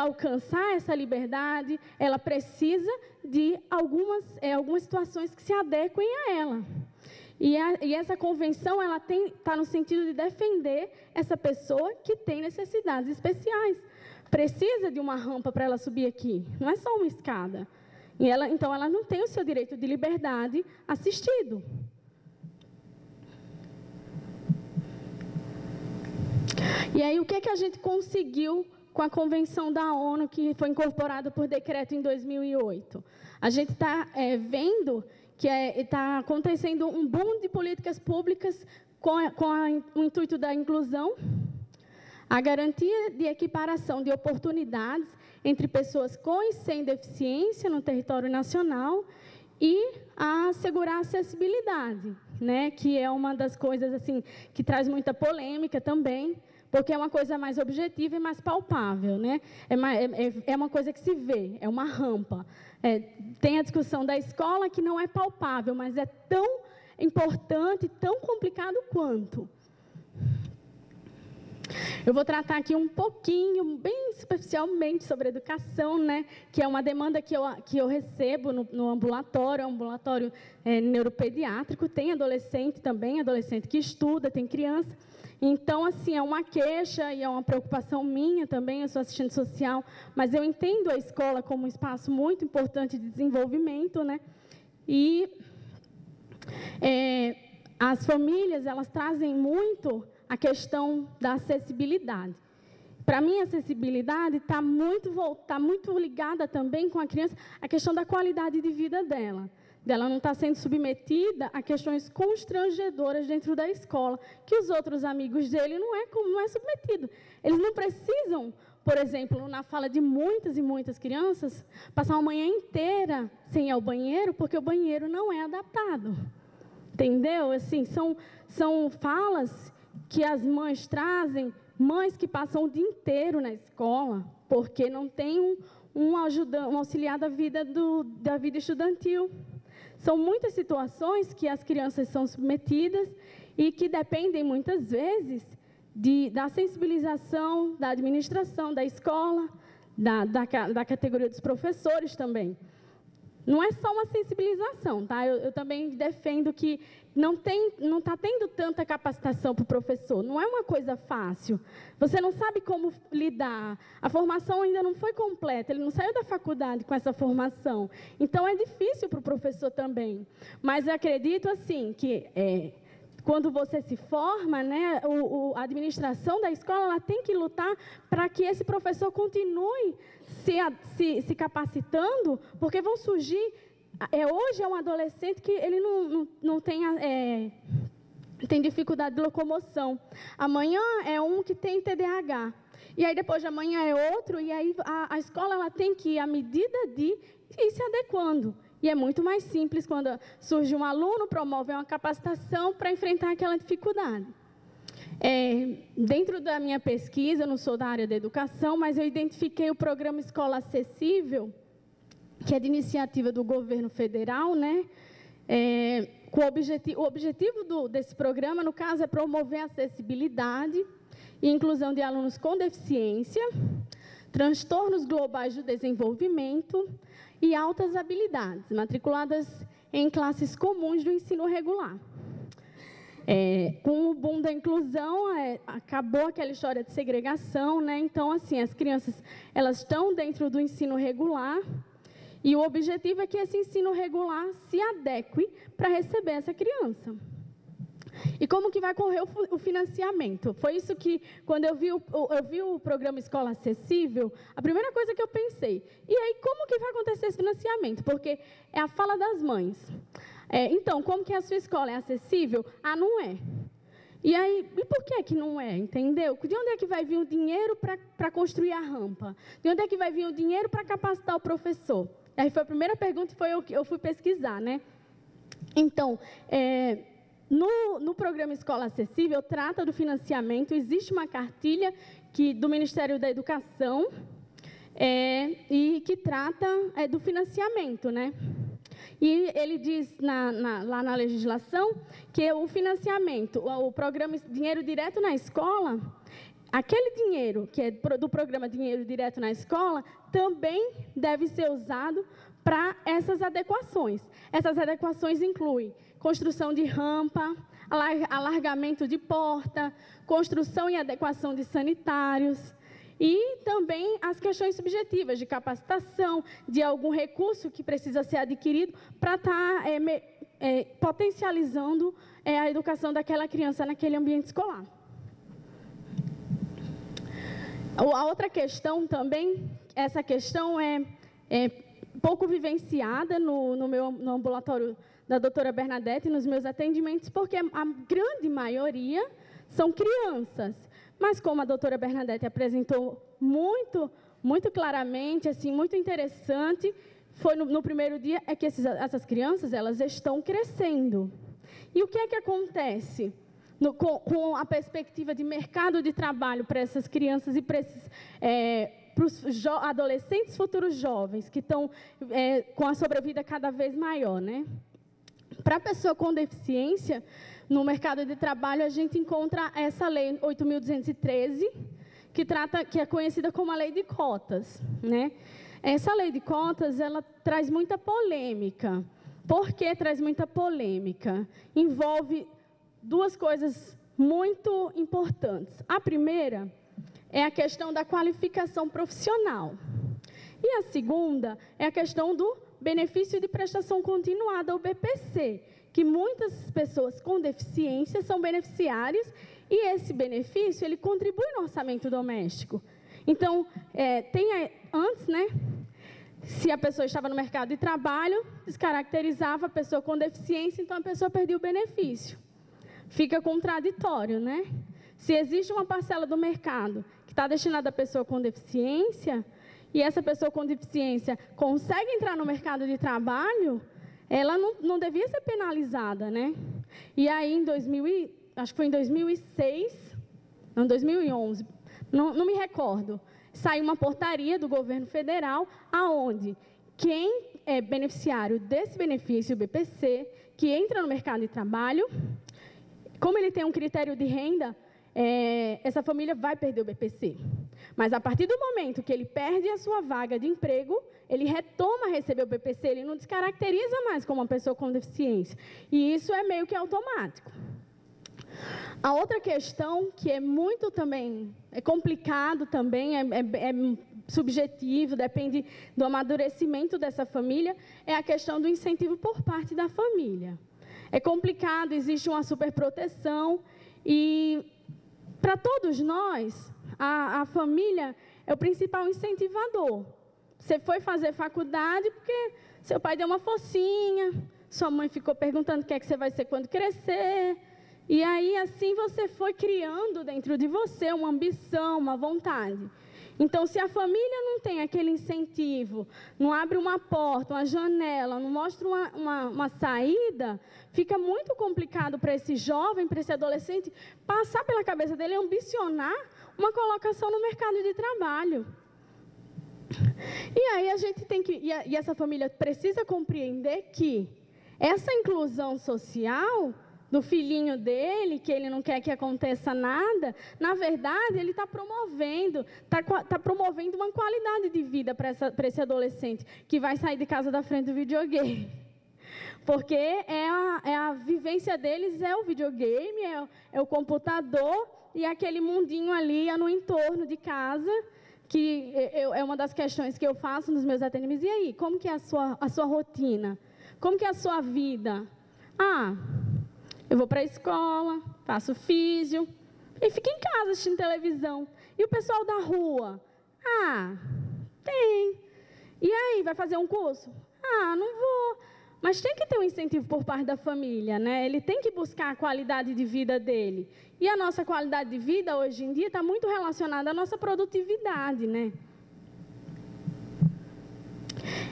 alcançar essa liberdade, ela precisa de algumas situações que se adequem a ela. E essa convenção, ela está no sentido de defender essa pessoa que tem necessidades especiais. Precisa de uma rampa para ela subir aqui, não é só uma escada. Então, ela não tem o seu direito de liberdade assistido. E aí, o que a gente conseguiu com a Convenção da ONU, que foi incorporada por decreto em 2008? A gente está vendo que está acontecendo um boom de políticas públicas com o intuito da inclusão, a garantia de equiparação de oportunidades entre pessoas com e sem deficiência no território nacional e a assegurar a acessibilidade, né, que é uma das coisas assim, que traz muita polêmica também, porque é uma coisa mais objetiva e mais palpável, né? É uma coisa que se vê, é uma rampa. Tem a discussão da escola que não é palpável, mas é tão importante, tão complicado quanto. Eu vou tratar aqui um pouquinho, bem superficialmente, sobre educação, né? Que é uma demanda que eu recebo no ambulatório, é um ambulatório neuropediátrico, tem adolescente também, adolescente que estuda, tem criança. Então, assim, é uma queixa e é uma preocupação minha também, eu sou assistente social, mas eu entendo a escola como um espaço muito importante de desenvolvimento, né? E as famílias, elas trazem muito a questão da acessibilidade. Para mim, a acessibilidade está muito ligada também com a criança, a questão da qualidade de vida dela. Dela não está sendo submetida a questões constrangedoras dentro da escola, que os outros amigos dele não é submetido. Eles não precisam, por exemplo, na fala de muitas e muitas crianças, passar uma manhã inteira sem ir ao banheiro, porque o banheiro não é adaptado. Entendeu? Assim, são falas que as mães trazem, mães que passam o dia inteiro na escola, porque não tem um auxiliar da vida estudantil. São muitas situações que as crianças são submetidas e que dependem, muitas vezes, da sensibilização, da administração, da escola, da categoria dos professores também. Não é só uma sensibilização, tá? Eu também defendo que não está tendo tanta capacitação para o professor. Não é uma coisa fácil. Você não sabe como lidar. A formação ainda não foi completa. Ele não saiu da faculdade com essa formação. Então, é difícil para o professor também. Mas eu acredito, assim, que quando você se forma, né, a administração da escola ela tem que lutar para que esse professor continue se capacitando, porque vão surgir... hoje é um adolescente que ele não tem dificuldade de locomoção. Amanhã é um que tem TDAH. E aí depois de amanhã é outro, e aí a escola ela tem que ir à medida de ir se adequando. E é muito mais simples quando surge um aluno, promove uma capacitação para enfrentar aquela dificuldade. Dentro da minha pesquisa, eu não sou da área da educação, mas eu identifiquei o programa Escola Acessível, que é de iniciativa do governo federal, né? O objetivo desse programa, no caso, é promover a acessibilidade e inclusão de alunos com deficiência, transtornos globais do desenvolvimento e altas habilidades, matriculadas em classes comuns do ensino regular. Com o boom da inclusão, acabou aquela história de segregação, né? Então, assim, as crianças elas estão dentro do ensino regular e o objetivo é que esse ensino regular se adeque para receber essa criança. E como que vai correr o financiamento? Foi isso que, quando eu vi o programa Escola Acessível, a primeira coisa que eu pensei, e aí como que vai acontecer esse financiamento? Porque é a fala das mães. Então, como que a sua escola é acessível? Ah, não é. E aí, e por que não é? Entendeu? De onde é que vai vir o dinheiro para construir a rampa? De onde é que vai vir o dinheiro para capacitar o professor? Aí foi a primeira pergunta e foi eu fui pesquisar, né? Então, No programa Escola Acessível, trata do financiamento, existe uma cartilha do Ministério da Educação e que trata do financiamento, né? E ele diz lá na legislação que o financiamento, o programa Dinheiro Direto na Escola, aquele dinheiro que é do programa Dinheiro Direto na Escola, também deve ser usado para essas adequações. Essas adequações incluem construção de rampa, alargamento de porta, construção e adequação de sanitários, e também as questões subjetivas de capacitação, de algum recurso que precisa ser adquirido para estar potencializando a educação daquela criança naquele ambiente escolar. A outra questão também, essa questão é pouco vivenciada no ambulatório da doutora Bernadette, nos meus atendimentos, porque a grande maioria são crianças. Mas como a doutora Bernadette apresentou muito claramente, assim, muito interessante, foi no primeiro dia, é que essas crianças, elas estão crescendo. E o que é que acontece com a perspectiva de mercado de trabalho para essas crianças e para os adolescentes futuros jovens, que estão com a sobrevida cada vez maior, né? Para a pessoa com deficiência, no mercado de trabalho, a gente encontra essa lei 8.213, que é conhecida como a lei de cotas, né? Essa lei de cotas, ela traz muita polêmica. Por que traz muita polêmica? Envolve duas coisas muito importantes. A primeira é a questão da qualificação profissional. E a segunda é a questão do benefício de prestação continuada, o BPC, que muitas pessoas com deficiência são beneficiários e esse benefício, ele contribui no orçamento doméstico. Então, antes, né, se a pessoa estava no mercado de trabalho, descaracterizava a pessoa com deficiência, então a pessoa perdia o benefício. Fica contraditório, né? Se existe uma parcela do mercado que está destinada à pessoa com deficiência, e essa pessoa com deficiência consegue entrar no mercado de trabalho, ela não devia ser penalizada, né? E aí, acho que foi em 2006, não, 2011, não me recordo, saiu uma portaria do governo federal, aonde quem é beneficiário desse benefício, o BPC, que entra no mercado de trabalho, como ele tem um critério de renda, essa família vai perder o BPC. Mas, a partir do momento que ele perde a sua vaga de emprego, ele retoma a receber o BPC, ele não descaracteriza mais como uma pessoa com deficiência. E isso é meio que automático. A outra questão, que é muito também, é complicado também, é subjetivo, depende do amadurecimento dessa família, é a questão do incentivo por parte da família. É complicado, existe uma superproteção e, para todos nós, a família é o principal incentivador. Você foi fazer faculdade porque seu pai deu uma forcinha, sua mãe ficou perguntando o que é que você vai ser quando crescer, e aí assim você foi criando dentro de você uma ambição, uma vontade. Então, se a família não tem aquele incentivo, não abre uma porta, uma janela, não mostra uma saída, fica muito complicado para esse jovem, para esse adolescente, passar pela cabeça dele e ambicionar uma colocação no mercado de trabalho. E aí a gente tem que, e essa família precisa compreender que essa inclusão social do filhinho dele, que ele não quer que aconteça nada, na verdade, ele está promovendo uma qualidade de vida para esse adolescente, que vai sair de casa da frente do videogame. Porque a vivência deles é o videogame, é o computador e aquele mundinho ali no entorno de casa, que é uma das questões que eu faço nos meus atendimentos. E aí, como que é a sua rotina? Como que é a sua vida? Eu vou para a escola, faço físio e fico em casa assistindo televisão. E o pessoal da rua? Tem. E aí, vai fazer um curso? Não vou. Mas tem que ter um incentivo por parte da família, né? Ele tem que buscar a qualidade de vida dele. E a nossa qualidade de vida, hoje em dia, está muito relacionada à nossa produtividade, né?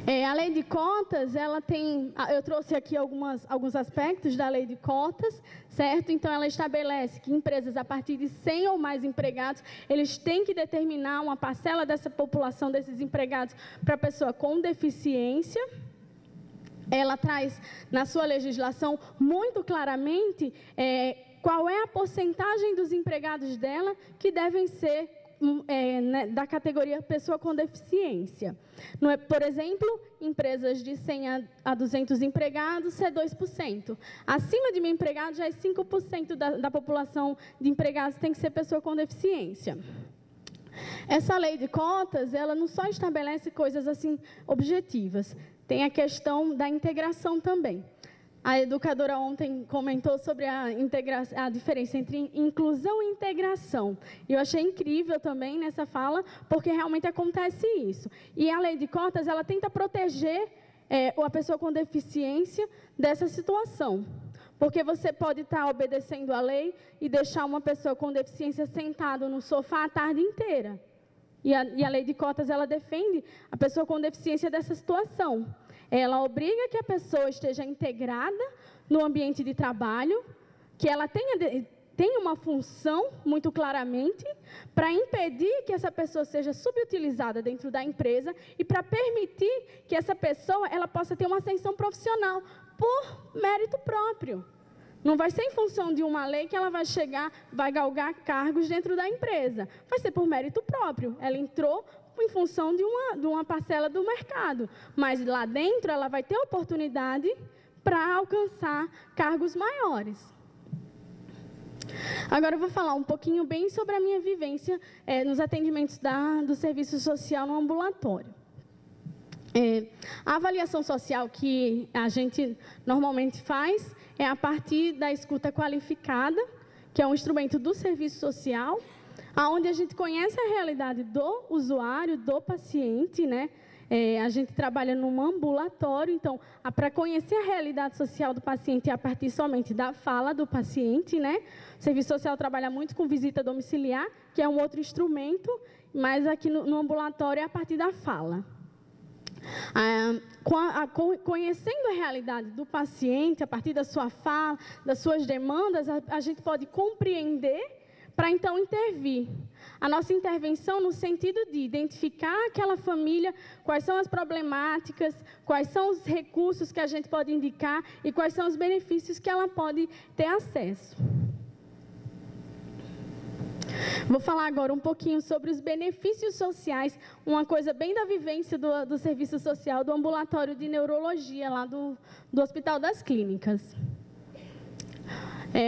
A lei de cotas, ela tem, eu trouxe aqui alguns aspectos da lei de cotas, certo? Então, ela estabelece que empresas a partir de 100 ou mais empregados, eles têm que determinar uma parcela dessa população, desses empregados, para pessoa com deficiência. Ela traz, na sua legislação, muito claramente qual é a porcentagem dos empregados dela que devem ser da categoria pessoa com deficiência. Por exemplo, empresas de 100 a 200 empregados, é 2%. Acima de 1.000 empregados, já é 5% da população de empregados tem que ser pessoa com deficiência. Essa lei de cotas, ela não só estabelece coisas assim objetivas, tem a questão da integração também. A educadora ontem comentou sobre a diferença entre inclusão e integração. E eu achei incrível também nessa fala, porque realmente acontece isso. E a lei de cotas, ela tenta proteger a pessoa com deficiência dessa situação. Porque você pode estar obedecendo a lei e deixar uma pessoa com deficiência sentada no sofá a tarde inteira. E a lei de cotas, ela defende a pessoa com deficiência dessa situação. Ela obriga que a pessoa esteja integrada no ambiente de trabalho, que ela tenha uma função muito claramente para impedir que essa pessoa seja subutilizada dentro da empresa e para permitir que essa pessoa ela possa ter uma ascensão profissional por mérito próprio. Não vai ser em função de uma lei que ela vai galgar cargos dentro da empresa. Vai ser por mérito próprio. Ela entrou em função de uma parcela do mercado. Mas lá dentro ela vai ter oportunidade para alcançar cargos maiores. Agora eu vou falar um pouquinho bem sobre a minha vivência nos atendimentos do serviço social no ambulatório. A avaliação social que a gente normalmente faz é a partir da escuta qualificada, que é um instrumento do serviço social, onde a gente conhece a realidade do usuário, do paciente, né? A gente trabalha num ambulatório, então, para conhecer a realidade social do paciente a partir somente da fala do paciente, né? O serviço social trabalha muito com visita domiciliar, que é um outro instrumento, mas aqui no ambulatório é a partir da fala. Conhecendo a realidade do paciente, a partir da sua fala, das suas demandas, a gente pode compreender para então intervir. A nossa intervenção no sentido de identificar aquela família, quais são as problemáticas, quais são os recursos que a gente pode indicar e quais são os benefícios que ela pode ter acesso. Vou falar agora um pouquinho sobre os benefícios sociais, uma coisa bem da vivência do serviço social, do ambulatório de neurologia, lá do Hospital das Clínicas.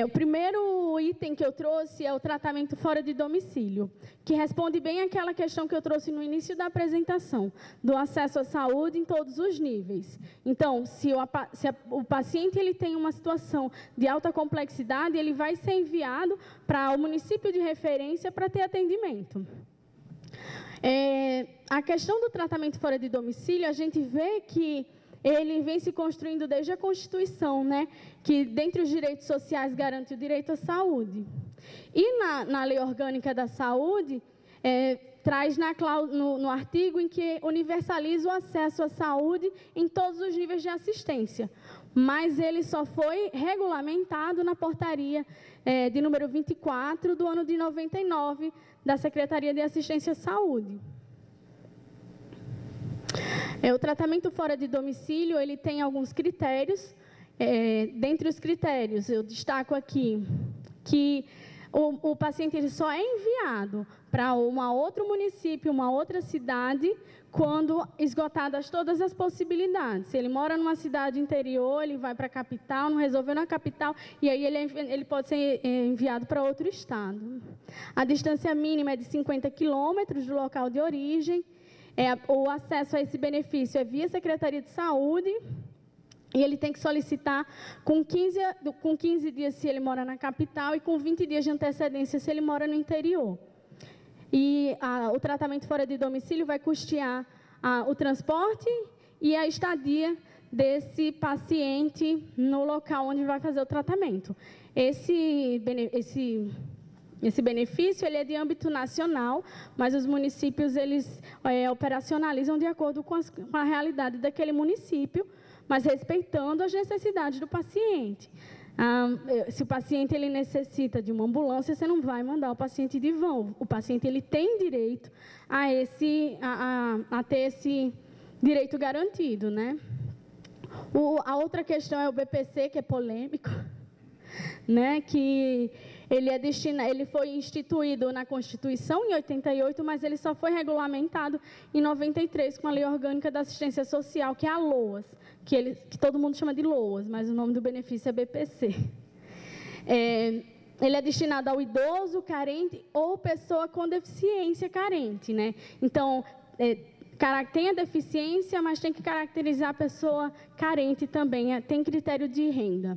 O primeiro item que eu trouxe é o tratamento fora de domicílio, que responde bem àquela questão que eu trouxe no início da apresentação, do acesso à saúde em todos os níveis. Então, se o paciente ele tem uma situação de alta complexidade, ele vai ser enviado para o município de referência para ter atendimento. A questão do tratamento fora de domicílio, a gente vê que ele vem se construindo desde a Constituição, né? Que, dentre os direitos sociais, garante o direito à saúde. E na Lei Orgânica da Saúde, traz no artigo em que universaliza o acesso à saúde em todos os níveis de assistência. Mas ele só foi regulamentado na portaria de número 24 do ano de 99, da Secretaria de Assistência à Saúde. O tratamento fora de domicílio, ele tem alguns critérios. Dentre os critérios, eu destaco aqui que o paciente ele só é enviado para outro município, uma outra cidade, quando esgotadas todas as possibilidades. Se ele mora numa cidade interior, ele vai para a capital, não resolveu na capital, e aí ele pode ser enviado para outro estado. A distância mínima é de 50 quilômetros do local de origem. O acesso a esse benefício é via Secretaria de Saúde, e ele tem que solicitar com 15 dias se ele mora na capital e com 20 dias de antecedência se ele mora no interior. E o tratamento fora de domicílio vai custear o transporte e a estadia desse paciente no local onde vai fazer o tratamento. Esse Esse benefício ele é de âmbito nacional, mas os municípios eles operacionalizam de acordo com a realidade daquele município, mas respeitando as necessidades do paciente. Se o paciente ele necessita de uma ambulância, você não vai mandar o paciente de vão. O paciente ele tem direito a ter esse direito garantido, né? A outra questão é o BPC, que é polêmico, né? Que ele foi instituído na Constituição em 88, mas ele só foi regulamentado em 93 com a Lei Orgânica da Assistência Social, que é a LOAS, que todo mundo chama de LOAS, mas o nome do benefício é BPC. Ele é destinado ao idoso, carente ou pessoa com deficiência carente, né? Então, tem a deficiência, mas tem que caracterizar a pessoa carente também, tem critério de renda.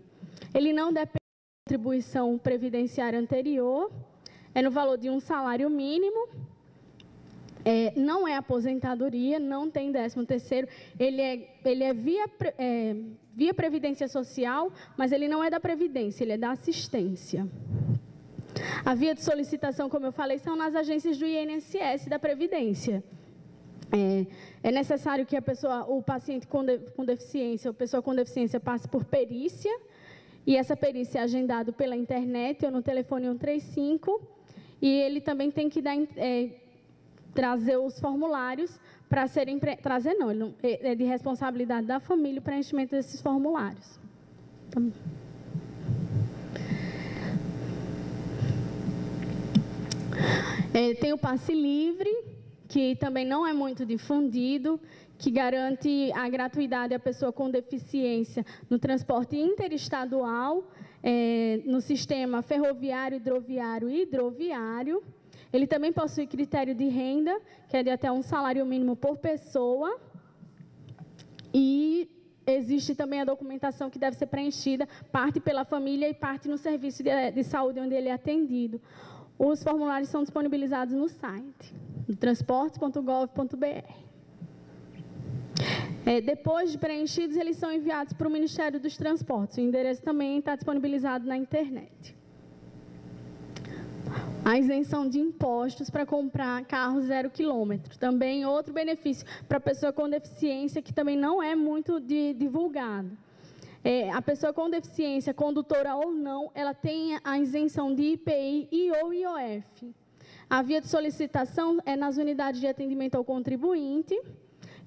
Ele não depende da contribuição previdenciária anterior, é no valor de um salário mínimo, não é aposentadoria, não tem 13º, ele é via Previdência Social, mas ele não é da Previdência, ele é da assistência. A via de solicitação, como eu falei, são nas agências do INSS da Previdência. É necessário que o paciente com deficiência, ou pessoa com deficiência, passe por perícia, e essa perícia é agendada pela internet ou no telefone 135, e ele também tem que trazer os formulários para serem... é de responsabilidade da família o preenchimento desses formulários. Tem o passe livre, que também não é muito difundido, que garante a gratuidade à pessoa com deficiência no transporte interestadual, no sistema ferroviário, hidroviário e hidroviário. Ele também possui critério de renda, que é de até um salário mínimo por pessoa. E existe também a documentação que deve ser preenchida, parte pela família e parte no serviço de saúde onde ele é atendido. Os formulários são disponibilizados no site, transportes.gov.br. Depois de preenchidos, eles são enviados para o Ministério dos Transportes. O endereço também está disponibilizado na internet. A isenção de impostos para comprar carro 0 km. Também outro benefício para a pessoa com deficiência, que também não é muito divulgado. A pessoa com deficiência, condutora ou não, ela tem a isenção de IPI e ou IOF. A via de solicitação é nas unidades de atendimento ao contribuinte.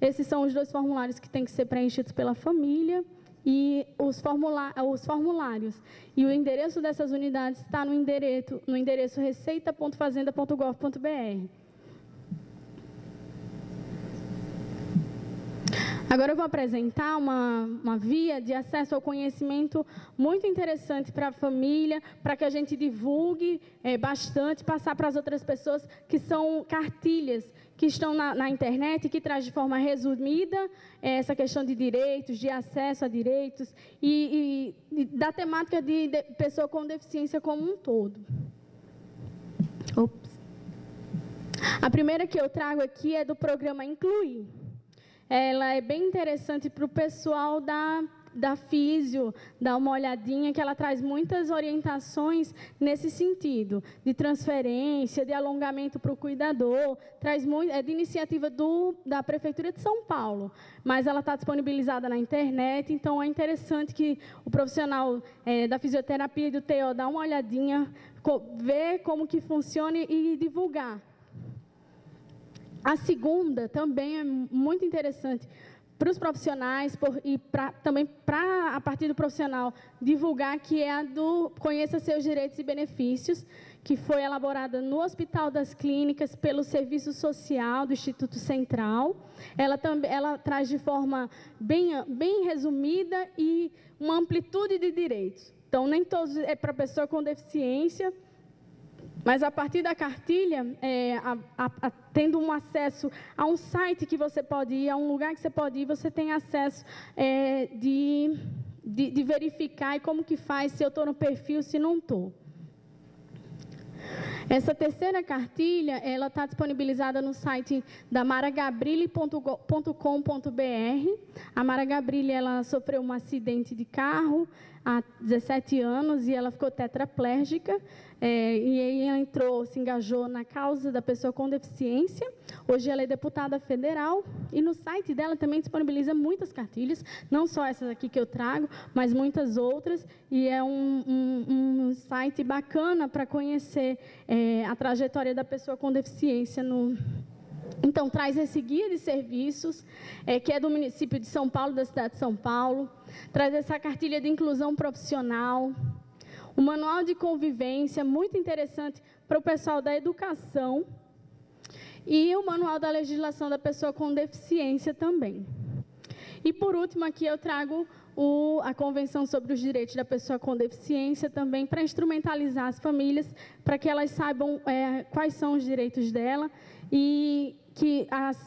Esses são os 2 formulários que têm que ser preenchidos pela família e os formulários. E o endereço dessas unidades está no endereço receita.fazenda.gov.br. Agora eu vou apresentar uma via de acesso ao conhecimento muito interessante para a família, para que a gente divulgue bastante, passar para as outras pessoas, que são cartilhas que estão na internet, que traz de forma resumida essa questão de direitos, de acesso a direitos e da temática de pessoa com deficiência como um todo. A primeira que eu trago aqui é do programa Incluir. Ela é bem interessante para o pessoal da Físio, dar uma olhadinha, que ela traz muitas orientações nesse sentido, de transferência, de alongamento para o cuidador, é de iniciativa da Prefeitura de São Paulo, mas ela está disponibilizada na internet, então é interessante que o profissional da fisioterapia e do TO dá uma olhadinha, ver como que funciona e divulgar. A segunda também é muito interessante para os profissionais e também a partir do profissional divulgar, que é a do Conheça Seus Direitos e Benefícios, que foi elaborada no Hospital das Clínicas pelo Serviço Social do Instituto Central. Ela traz de forma bem resumida e uma amplitude de direitos. Então, nem todos é para pessoa com deficiência, mas a partir da cartilha, tendo um acesso a um site que você pode ir, a um lugar que você pode ir, você tem acesso de verificar e como que faz, se eu estou no perfil, se não estou. Essa terceira cartilha, ela está disponibilizada no site da maragabrilli.com.br. A Mara Gabrilli, ela sofreu um acidente de carro há 17 anos e ela ficou tetraplégica. E aí ela se engajou na causa da pessoa com deficiência. Hoje ela é deputada federal e no site dela também disponibiliza muitas cartilhas, não só essas aqui que eu trago, mas muitas outras. E é um site bacana para conhecer a trajetória da pessoa com deficiência Então, traz esse guia de serviços, que é do município de São Paulo, da cidade de São Paulo, traz essa cartilha de inclusão profissional, o manual de convivência, muito interessante para o pessoal da educação, e o manual da legislação da pessoa com deficiência também. E, por último, aqui eu trago a Convenção sobre os Direitos da Pessoa com Deficiência também, para instrumentalizar as famílias, para que elas saibam quais são os direitos dela e que as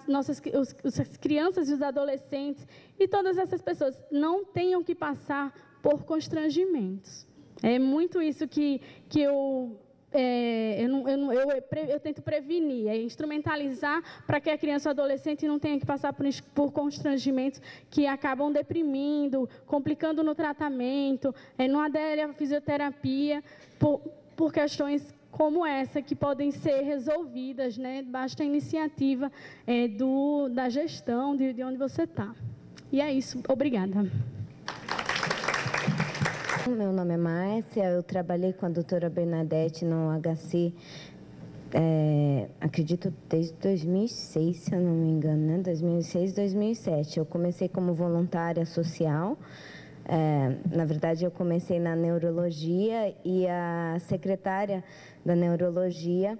crianças e os adolescentes e todas essas pessoas não tenham que passar por constrangimentos. É muito isso que eu tento prevenir, instrumentalizar para que a criança ou adolescente não tenha que passar por constrangimentos que acabam deprimindo, complicando no tratamento, não adere à fisioterapia, por questões como essa, que podem ser resolvidas, né? Basta a iniciativa da gestão de onde você está. E é isso. Obrigada. Meu nome é Márcia, eu trabalhei com a doutora Bernadette no HC, acredito desde 2006, se eu não me engano, né? 2006, 2007. Eu comecei como voluntária social, na verdade eu comecei na neurologia e a secretária da neurologia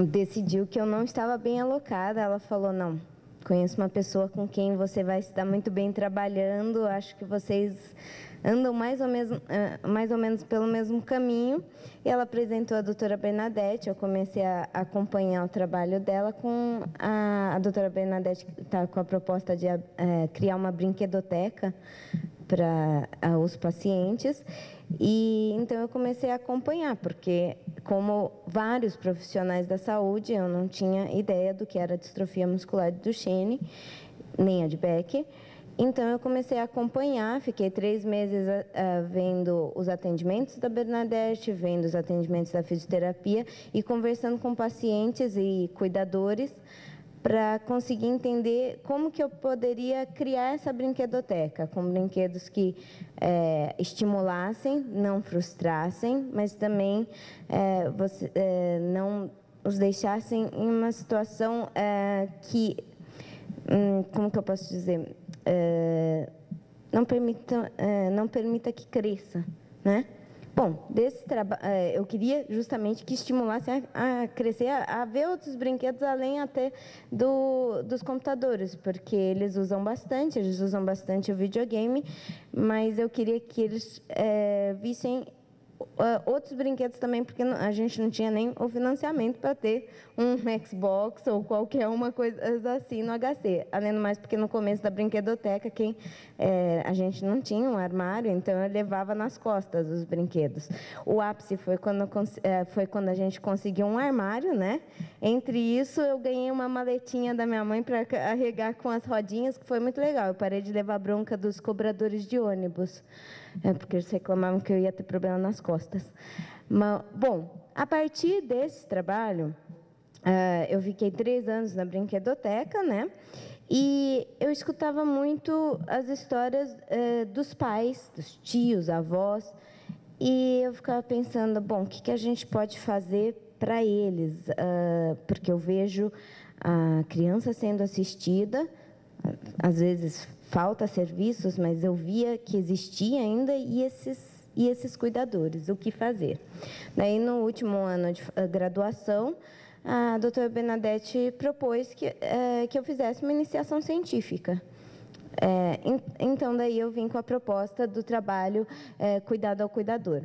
decidiu que eu não estava bem alocada. Ela falou, não, conheço uma pessoa com quem você vai se dar muito bem trabalhando, acho que vocês andam mais ou menos pelo mesmo caminho. E ela apresentou a doutora Bernadette, eu comecei a acompanhar o trabalho dela com a doutora Bernadette, está com a proposta de criar uma brinquedoteca para os pacientes. E então eu comecei a acompanhar, porque como vários profissionais da saúde, eu não tinha ideia do que era a distrofia muscular de Duchenne, nem a de Becker. Então, eu comecei a acompanhar, fiquei 3 meses vendo os atendimentos da Bernadette, vendo os atendimentos da fisioterapia e conversando com pacientes e cuidadores para conseguir entender como que eu poderia criar essa brinquedoteca, com brinquedos que estimulassem, não frustrassem, mas também não os deixassem em uma situação que, como que eu posso dizer, não permita que cresça, né? Bom, eu queria justamente que estimulasse a crescer, a ver outros brinquedos além até dos computadores, porque eles usam bastante o videogame, mas eu queria que eles vissem outros brinquedos também, porque a gente não tinha nem o financiamento para ter um Xbox ou qualquer uma coisa assim no HC. Além do mais, porque no começo da brinquedoteca, a gente não tinha um armário, então eu levava nas costas os brinquedos. O ápice foi quando a gente conseguiu um armário, né? Entre isso, eu ganhei uma maletinha da minha mãe para carregar com as rodinhas, que foi muito legal. Eu parei de levar bronca dos cobradores de ônibus, porque eles reclamavam que eu ia ter problema nas costas. Mas, bom, a partir desse trabalho, eu fiquei 3 anos na brinquedoteca, né? E eu escutava muito as histórias dos pais, dos tios, avós, e eu ficava pensando, bom, o que a gente pode fazer para eles? Porque eu vejo a criança sendo assistida, às vezes falta serviços, mas eu via que existia ainda e esses cuidadores, o que fazer. Daí, no último ano de graduação, a doutora Bernadette propôs que eu fizesse uma iniciação científica. Então, daí eu vim com a proposta do trabalho Cuidado ao Cuidador.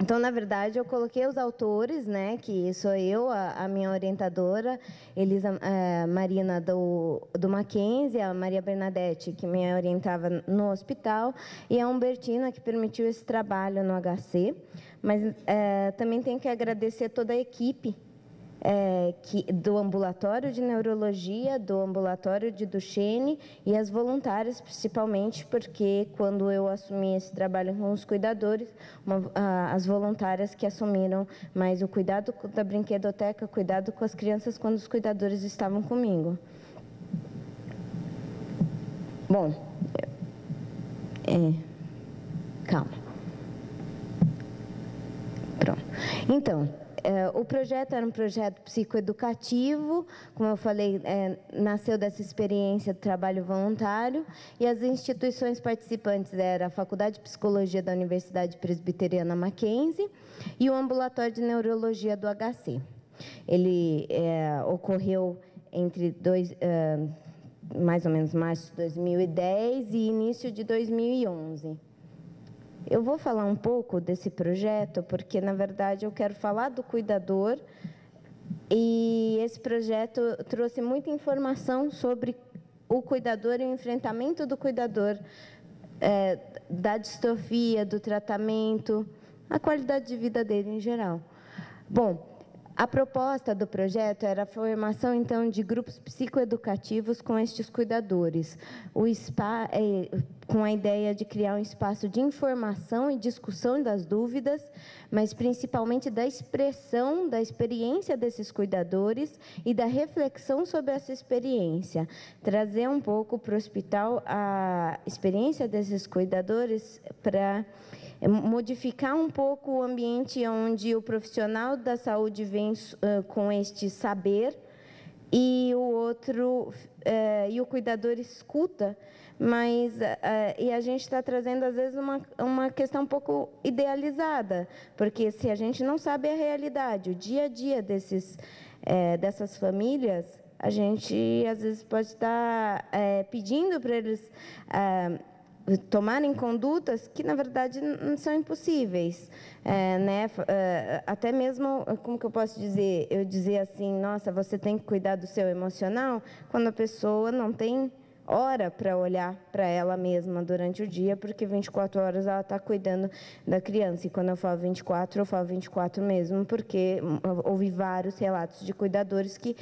Então, na verdade, eu coloquei os autores, né, que sou eu, a minha orientadora, Marina do Mackenzie, a Maria Bernadette, que me orientava no hospital, e a Humbertina, que permitiu esse trabalho no HC. Mas também tenho que agradecer toda a equipe do ambulatório de neurologia, do ambulatório de Duchenne e as voluntárias, principalmente, porque quando eu assumi esse trabalho com os cuidadores, as voluntárias que assumiram mais o cuidado da brinquedoteca, cuidado com as crianças quando os cuidadores estavam comigo. Bom, calma. Pronto. Então, o projeto era um projeto psicoeducativo, como eu falei, nasceu dessa experiência do trabalho voluntário, e as instituições participantes eram a Faculdade de Psicologia da Universidade Presbiteriana Mackenzie e o Ambulatório de Neurologia do HC. Ele ocorreu entre mais ou menos março de 2010 e início de 2011. Eu vou falar um pouco desse projeto, porque, na verdade, eu quero falar do cuidador, e esse projeto trouxe muita informação sobre o cuidador e o enfrentamento do cuidador, da distrofia, do tratamento, a qualidade de vida dele em geral. Bom, a proposta do projeto era a formação, então, de grupos psicoeducativos com estes cuidadores, com a ideia de criar um espaço de informação e discussão das dúvidas, mas principalmente da expressão da experiência desses cuidadores e da reflexão sobre essa experiência. Trazer um pouco para o hospital a experiência desses cuidadores para modificar um pouco o ambiente onde o profissional da saúde vem com este saber e o cuidador escuta, mas e a gente está trazendo às vezes uma questão um pouco idealizada, porque se a gente não sabe a realidade, o dia a dia dessas famílias, a gente às vezes pode estar pedindo para eles tomarem condutas que, na verdade, não são impossíveis, né? Até mesmo, como que eu posso dizer? Eu dizer assim, nossa, você tem que cuidar do seu emocional, quando a pessoa não tem hora para olhar para ela mesma durante o dia, porque 24 horas ela está cuidando da criança. E quando eu falo 24, eu falo 24 mesmo, porque houve vários relatos de cuidadores que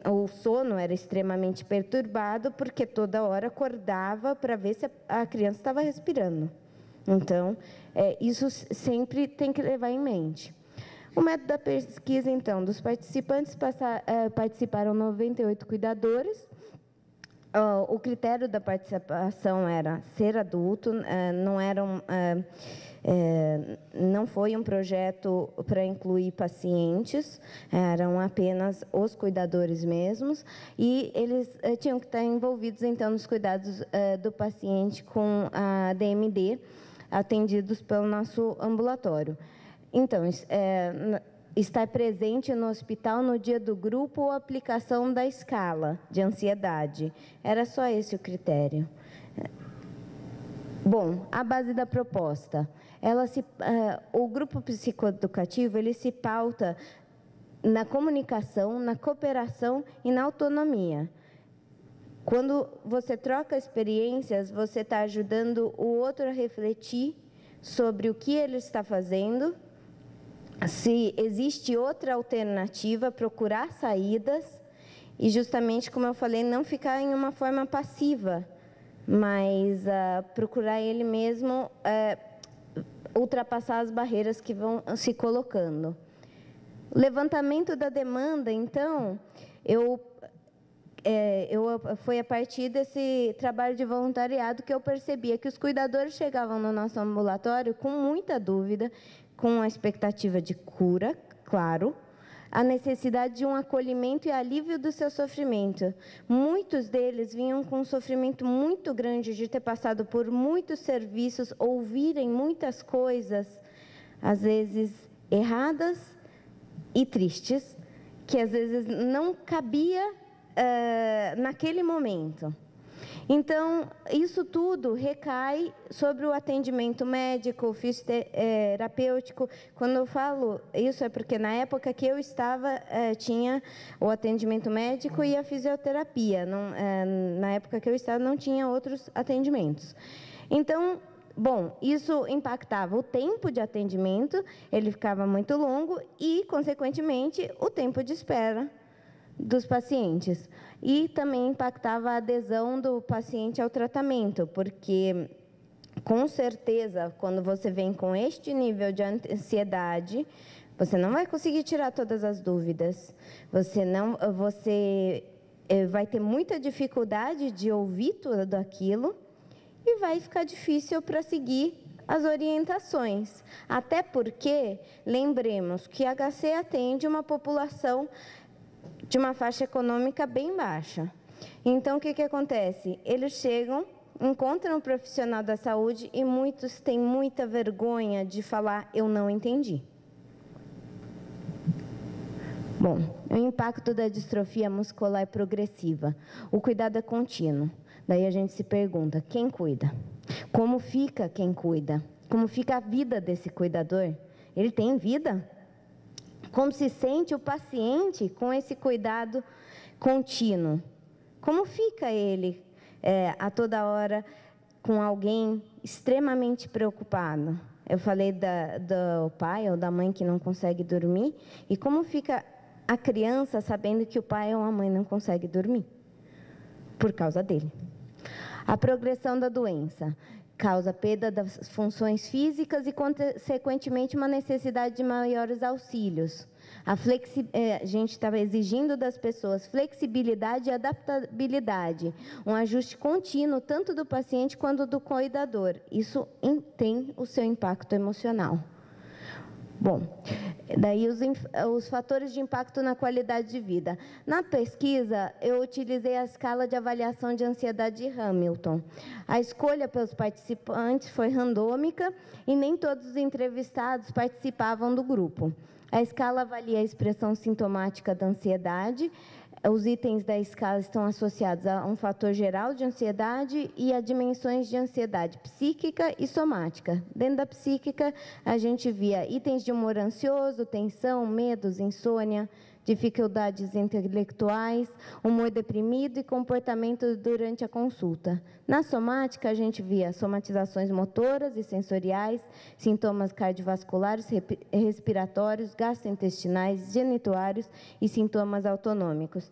o sono era extremamente perturbado, porque toda hora acordava para ver se a criança estava respirando. Então, isso sempre tem que levar em mente. O método da pesquisa, então, dos participantes participaram 98 cuidadores. O critério da participação era ser adulto, não foi um projeto para incluir pacientes, eram apenas os cuidadores mesmos, e eles tinham que estar envolvidos, então, nos cuidados do paciente com a DMD, atendidos pelo nosso ambulatório. Então, estar presente no hospital no dia do grupo ou aplicação da escala de ansiedade. Era só esse o critério. Bom, a base da proposta. O grupo psicoeducativo, ele se pauta na comunicação, na cooperação e na autonomia. Quando você troca experiências, você está ajudando o outro a refletir sobre o que ele está fazendo, se existe outra alternativa, procurar saídas e, justamente, como eu falei, não ficar em uma forma passiva, mas procurar ele mesmo ultrapassar as barreiras que vão se colocando. O levantamento da demanda, então, foi a partir desse trabalho de voluntariado que eu percebia que os cuidadores chegavam no nosso ambulatório com muita dúvida, com a expectativa de cura, claro, a necessidade de um acolhimento e alívio do seu sofrimento. Muitos deles vinham com um sofrimento muito grande de ter passado por muitos serviços, ouvirem muitas coisas, às vezes erradas e tristes, que às vezes não cabia naquele momento. Então, isso tudo recai sobre o atendimento médico, fisioterapêutico. Quando eu falo isso, é porque na época que eu estava, tinha o atendimento médico e a fisioterapia. Na época que eu estava, não tinha outros atendimentos. Então, bom, isso impactava o tempo de atendimento, ele ficava muito longo e, consequentemente, o tempo de espera dos pacientes. E também impactava a adesão do paciente ao tratamento, porque, com certeza, quando você vem com este nível de ansiedade, você não vai conseguir tirar todas as dúvidas. Você vai ter muita dificuldade de ouvir tudo aquilo e vai ficar difícil para seguir as orientações. Até porque, lembremos que a HC atende uma população de uma faixa econômica bem baixa. Então, o que acontece? Eles chegam, encontram um profissional da saúde e muitos têm muita vergonha de falar, eu não entendi. Bom, o impacto da distrofia muscular progressiva. O cuidado é contínuo. Daí a gente se pergunta, quem cuida? Como fica quem cuida? Como fica a vida desse cuidador? Ele tem vida? Como se sente o paciente com esse cuidado contínuo? Como fica ele a toda hora com alguém extremamente preocupado? Eu falei do pai ou da mãe que não consegue dormir. E como fica a criança sabendo que o pai ou a mãe não consegue dormir? Por causa dele. A progressão da doença causa perda das funções físicas e, consequentemente, uma necessidade de maiores auxílios. A gente estava exigindo das pessoas flexibilidade e adaptabilidade, um ajuste contínuo, tanto do paciente quanto do cuidador. Isso tem o seu impacto emocional. Bom, daí os fatores de impacto na qualidade de vida. Na pesquisa, eu utilizei a escala de avaliação de ansiedade de Hamilton. A escolha pelos participantes foi randômica e nem todos os entrevistados participavam do grupo. A escala avalia a expressão sintomática da ansiedade. Os itens da escala estão associados a um fator geral de ansiedade e a dimensões de ansiedade psíquica e somática. Dentro da psíquica, a gente via itens de humor ansioso, tensão, medos, insônia, dificuldades intelectuais, humor deprimido e comportamento durante a consulta. Na somática, a gente via somatizações motoras e sensoriais, sintomas cardiovasculares, respiratórios, gastrointestinais, genitários e sintomas autonômicos.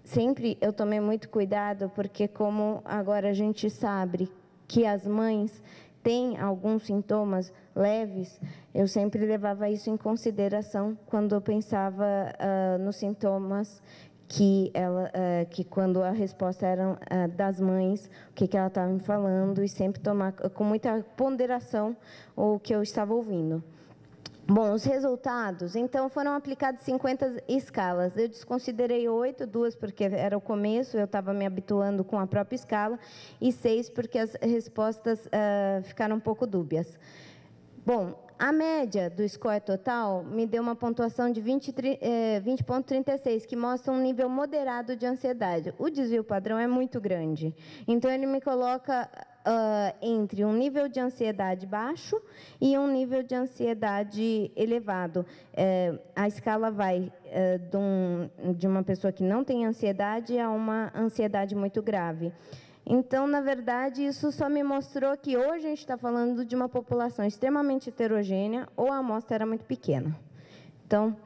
Sempre eu tomei muito cuidado, porque como agora a gente sabe que as mães têm alguns sintomas leves, eu sempre levava isso em consideração quando eu pensava nos sintomas que quando a resposta era das mães, o que ela estava me falando, e sempre tomar com muita ponderação o que eu estava ouvindo. Bom, os resultados, então, foram aplicadas 50 escalas. Eu desconsiderei 8, 2 porque era o começo, eu estava me habituando com a própria escala, e 6 porque as respostas ficaram um pouco dúbias. Bom, a média do score total me deu uma pontuação de 20,36, que mostra um nível moderado de ansiedade. O desvio padrão é muito grande, então ele me coloca entre um nível de ansiedade baixo e um nível de ansiedade elevado. A escala vai de uma pessoa que não tem ansiedade a uma ansiedade muito grave. Então, na verdade, isso só me mostrou que hoje a gente está falando de uma população extremamente heterogênea ou a amostra era muito pequena. Então,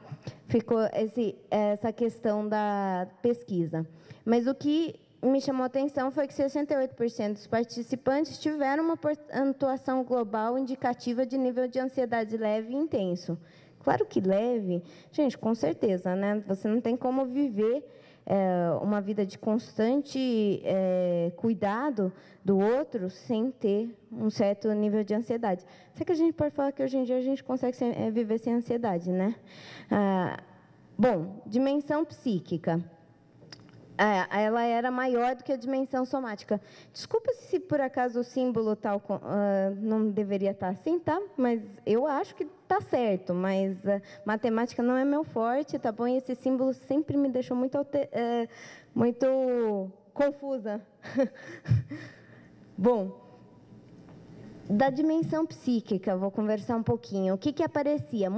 ficou essa questão da pesquisa. Mas o que me chamou a atenção foi que 68% dos participantes tiveram uma pontuação global indicativa de nível de ansiedade leve e intenso. Claro que leve, gente, com certeza, né? Você não tem como viver uma vida de constante cuidado do outro sem ter um certo nível de ansiedade. Será que a gente pode falar que hoje em dia a gente consegue viver sem ansiedade, né? Bom, dimensão psíquica. Ela era maior do que a dimensão somática. Desculpa se por acaso o símbolo tal não deveria estar assim, tá? Mas eu acho que está certo, mas matemática não é meu forte, tá bom? E esse símbolo sempre me deixou muito confusa. Bom, da dimensão psíquica, vou conversar um pouquinho. O que aparecia?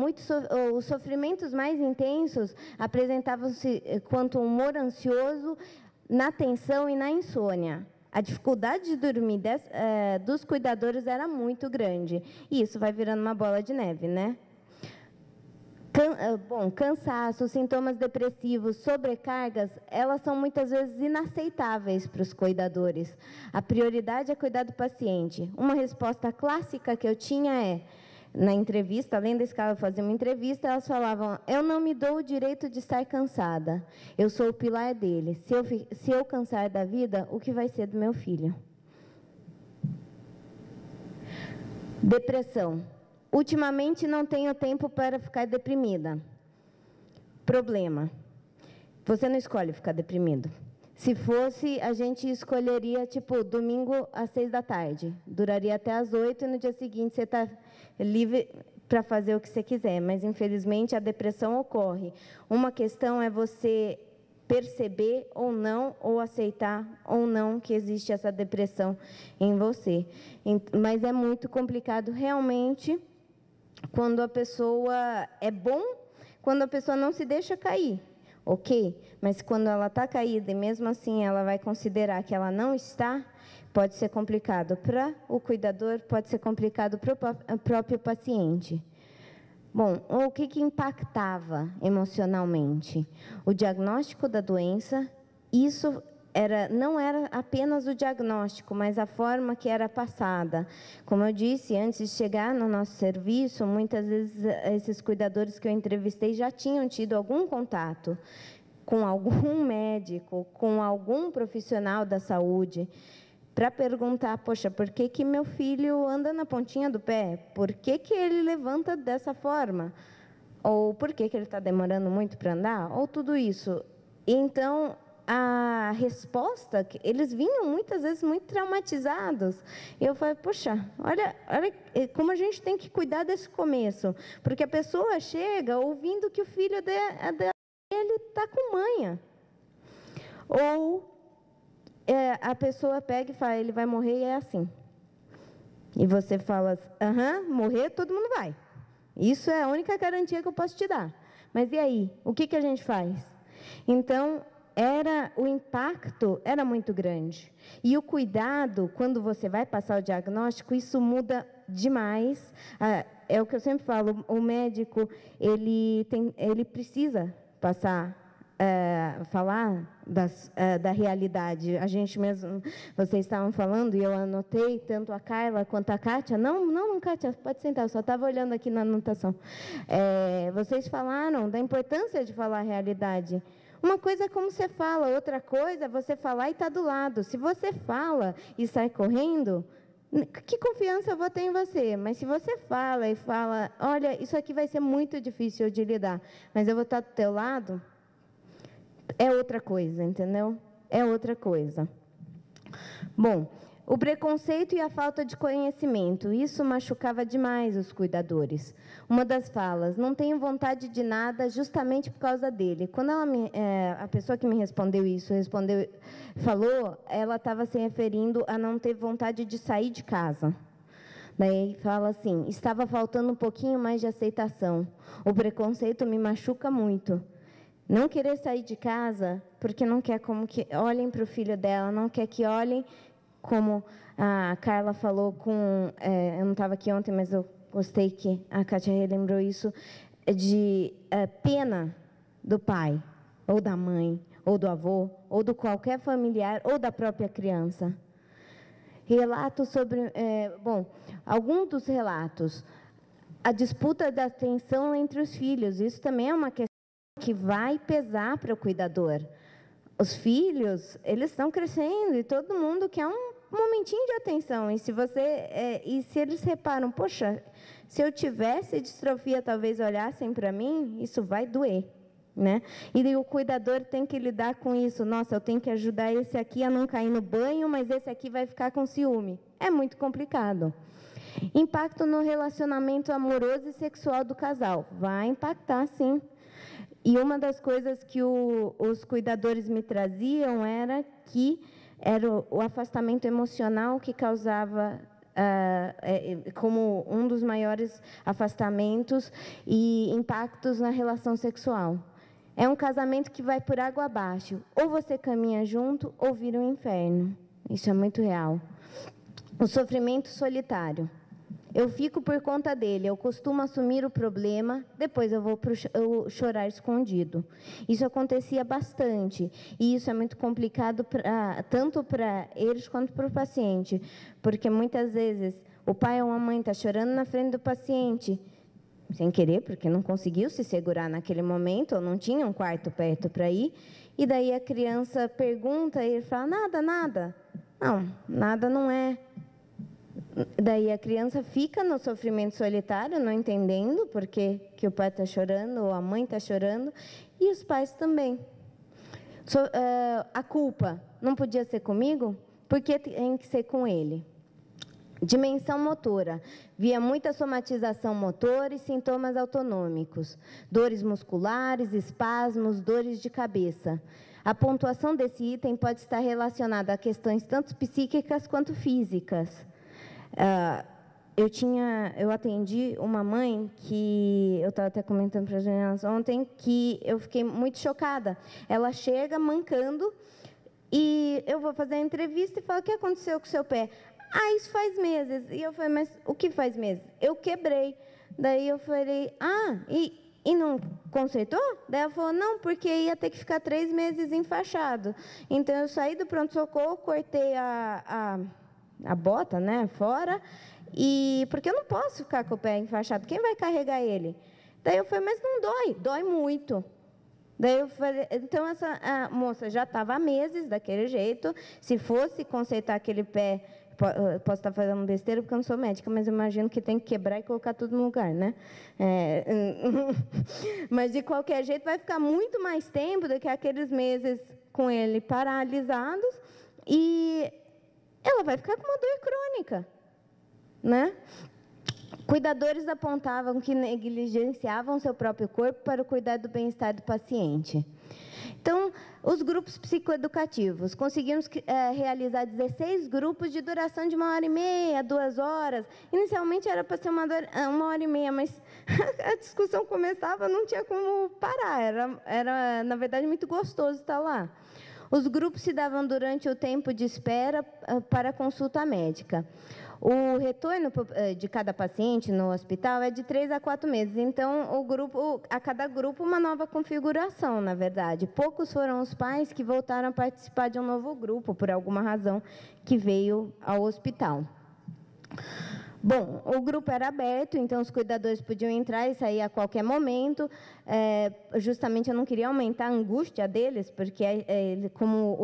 Os sofrimentos mais intensos apresentavam-se quanto humor ansioso, na tensão e na insônia. a dificuldade de dormir dos cuidadores era muito grande. E isso vai virando uma bola de neve, né? Cansaço, sintomas depressivos, sobrecargas, elas são muitas vezes inaceitáveis para os cuidadores. A prioridade é cuidar do paciente. Uma resposta clássica que eu tinha na entrevista, além da escala fazer uma entrevista, elas falavam: eu não me dou o direito de estar cansada, eu sou o pilar dele. Se eu cansar da vida, o que vai ser do meu filho? Depressão. Ultimamente não tenho tempo para ficar deprimida. Problema. Você não escolhe ficar deprimido. Se fosse, a gente escolheria, tipo, domingo às 6 da tarde. Duraria até às 8 e no dia seguinte você está livre para fazer o que você quiser. Mas, infelizmente, a depressão ocorre. Uma questão é você perceber ou não, ou aceitar ou não que existe essa depressão em você. Mas é muito complicado, realmente, quando a pessoa é bom, quando a pessoa não se deixa cair, ok? Mas quando ela está caída e mesmo assim ela vai considerar que ela não está, pode ser complicado para o cuidador, pode ser complicado para o próprio paciente. Bom, o que impactava emocionalmente? O diagnóstico da doença, isso não era apenas o diagnóstico, mas a forma que era passada. Como eu disse, antes de chegar no nosso serviço, muitas vezes esses cuidadores que eu entrevistei já tinham tido algum contato com algum médico, com algum profissional da saúde, para perguntar: poxa, por que meu filho anda na pontinha do pé? Por que ele levanta dessa forma? Ou por que ele está demorando muito para andar? Ou tudo isso. Então, a resposta, eles vinham muitas vezes muito traumatizados. E eu falei: poxa, olha como a gente tem que cuidar desse começo. Porque a pessoa chega ouvindo que o filho dele está com manha. Ou a pessoa pega e fala: ele vai morrer e é assim. E você fala: aham, morrer todo mundo vai. Isso é a única garantia que eu posso te dar. Mas e aí? O que a gente faz? Então, o impacto era muito grande. E o cuidado, quando você vai passar o diagnóstico, isso muda demais. É o que eu sempre falo, o médico, ele precisa falar da realidade. A gente mesmo, vocês estavam falando, e eu anotei, tanto a Carla quanto a Kátia. Não, Kátia, pode sentar, eu só estava olhando aqui na anotação. Vocês falaram da importância de falar a realidade. Uma coisa é como você fala, outra coisa é você falar e estar do lado. Se você fala e sai correndo, que confiança eu vou ter em você? Mas se você fala e fala: olha, isso aqui vai ser muito difícil de lidar, mas eu vou estar do teu lado, é outra coisa, entendeu? É outra coisa. Bom, o preconceito e a falta de conhecimento, isso machucava demais os cuidadores. Uma das falas: não tenho vontade de nada justamente por causa dele. Quando a pessoa que me respondeu isso, falou, ela estava se referindo a não ter vontade de sair de casa. Daí fala assim: estava faltando um pouquinho mais de aceitação. O preconceito me machuca muito. Não querer sair de casa porque não quer como que olhem para o filho dela, não quer que olhem, como a Carla falou eu não estava aqui ontem, mas eu gostei que a Kátia relembrou isso, de pena do pai, ou da mãe, ou do avô, ou do qualquer familiar, ou da própria criança. Relatos sobre... alguns dos relatos. A disputa da atenção entre os filhos, isso também é uma questão que vai pesar para o cuidador. Os filhos, eles estão crescendo e todo mundo quer um momentinho de atenção. E se eles reparam: poxa, se eu tivesse distrofia, talvez olhassem para mim, isso vai doer, né? E o cuidador tem que lidar com isso. Nossa, eu tenho que ajudar esse aqui a não cair no banho, mas esse aqui vai ficar com ciúme. É muito complicado. Impacto no relacionamento amoroso e sexual do casal. Vai impactar, sim. E uma das coisas que os cuidadores me traziam era o afastamento emocional que causava como um dos maiores afastamentos e impactos na relação sexual. É um casamento que vai por água abaixo. Ou você caminha junto ou vira um inferno. Isso é muito real. O sofrimento solitário. Eu fico por conta dele, eu costumo assumir o problema, depois eu vou chorar escondido. Isso acontecia bastante, e isso é muito complicado tanto para eles quanto para o paciente, porque muitas vezes o pai ou a mãe está chorando na frente do paciente, sem querer, porque não conseguiu se segurar naquele momento, ou não tinha um quarto perto para ir, e daí a criança pergunta, e ele fala, nada, nada. Não, nada não é. Daí a criança fica no sofrimento solitário, não entendendo porque que o pai está chorando ou a mãe está chorando, e os pais também. A culpa não podia ser comigo, porque tem que ser com ele. Dimensão motora. Via muita somatização motora e sintomas autonômicos, dores musculares, espasmos, dores de cabeça. A pontuação desse item pode estar relacionada a questões tanto psíquicas quanto físicas. Eu atendi uma mãe que, eu estava até comentando para as meninas ontem, que eu fiquei muito chocada. Ela chega mancando e eu vou fazer a entrevista e falo, o que aconteceu com o seu pé? Ah, isso faz meses. E eu falei, mas o que faz meses? Eu quebrei. Daí eu falei, e não consertou? Daí ela falou, não, porque ia ter que ficar 3 meses enfaixado. Então eu saí do pronto-socorro, cortei a bota, né, fora, e porque eu não posso ficar com o pé enfaixado, quem vai carregar ele? Daí eu falei, mas não dói, dói muito. Daí eu falei, então a moça já estava há meses daquele jeito, se fosse consertar aquele pé, posso estar fazendo besteira porque eu não sou médica, mas eu imagino que tem que quebrar e colocar tudo no lugar, né? Mas de qualquer jeito vai ficar muito mais tempo do que aqueles meses com ele paralisados, e ela vai ficar com uma dor crônica, né? Cuidadores apontavam que negligenciavam seu próprio corpo para o cuidado do bem-estar do paciente. Então, os grupos psicoeducativos. Conseguimos realizar 16 grupos de duração de 1h30, 2 horas. Inicialmente era para ser 1h30, mas a discussão começava, não tinha como parar. Era, na verdade, muito gostoso estar lá. Os grupos se davam durante o tempo de espera para a consulta médica. O retorno de cada paciente no hospital é de 3 a 4 meses. Então, a cada grupo, uma nova configuração, na verdade. Poucos foram os pais que voltaram a participar de um novo grupo, por alguma razão, que veio ao hospital. Bom, o grupo era aberto, então os cuidadores podiam entrar e sair a qualquer momento. Justamente eu não queria aumentar a angústia deles, porque como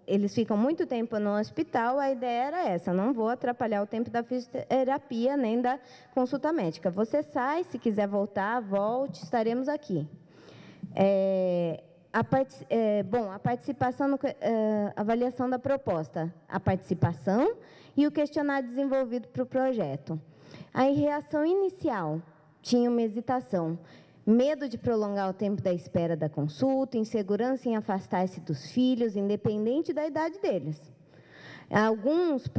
eles ficam muito tempo no hospital, a ideia era essa, não vou atrapalhar o tempo da fisioterapia nem da consulta médica. Você sai, se quiser voltar, volte, estaremos aqui. A participação, avaliação da proposta, a participação e o questionário desenvolvido para o projeto. A reação inicial tinha uma hesitação, medo de prolongar o tempo da espera da consulta, insegurança em afastar-se dos filhos, independente da idade deles. Alguns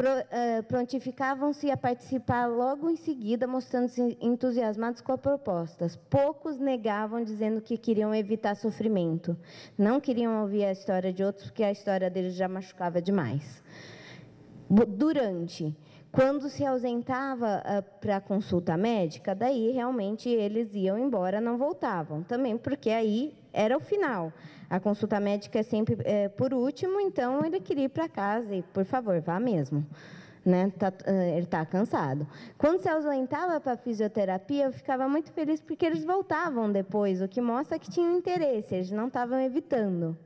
prontificavam-se a participar logo em seguida, mostrando-se entusiasmados com as propostas. Poucos negavam, dizendo que queriam evitar sofrimento. Não queriam ouvir a história de outros, porque a história deles já machucava demais. Quando se ausentava para a consulta médica, daí realmente eles iam embora, não voltavam. Também porque aí era o final. A consulta médica é sempre por último, então ele queria ir para casa e, por favor, vá mesmo. Né? Ele está cansado. Quando se ausentava para a fisioterapia, eu ficava muito feliz porque eles voltavam depois, o que mostra que tinham interesse, eles não estavam evitando.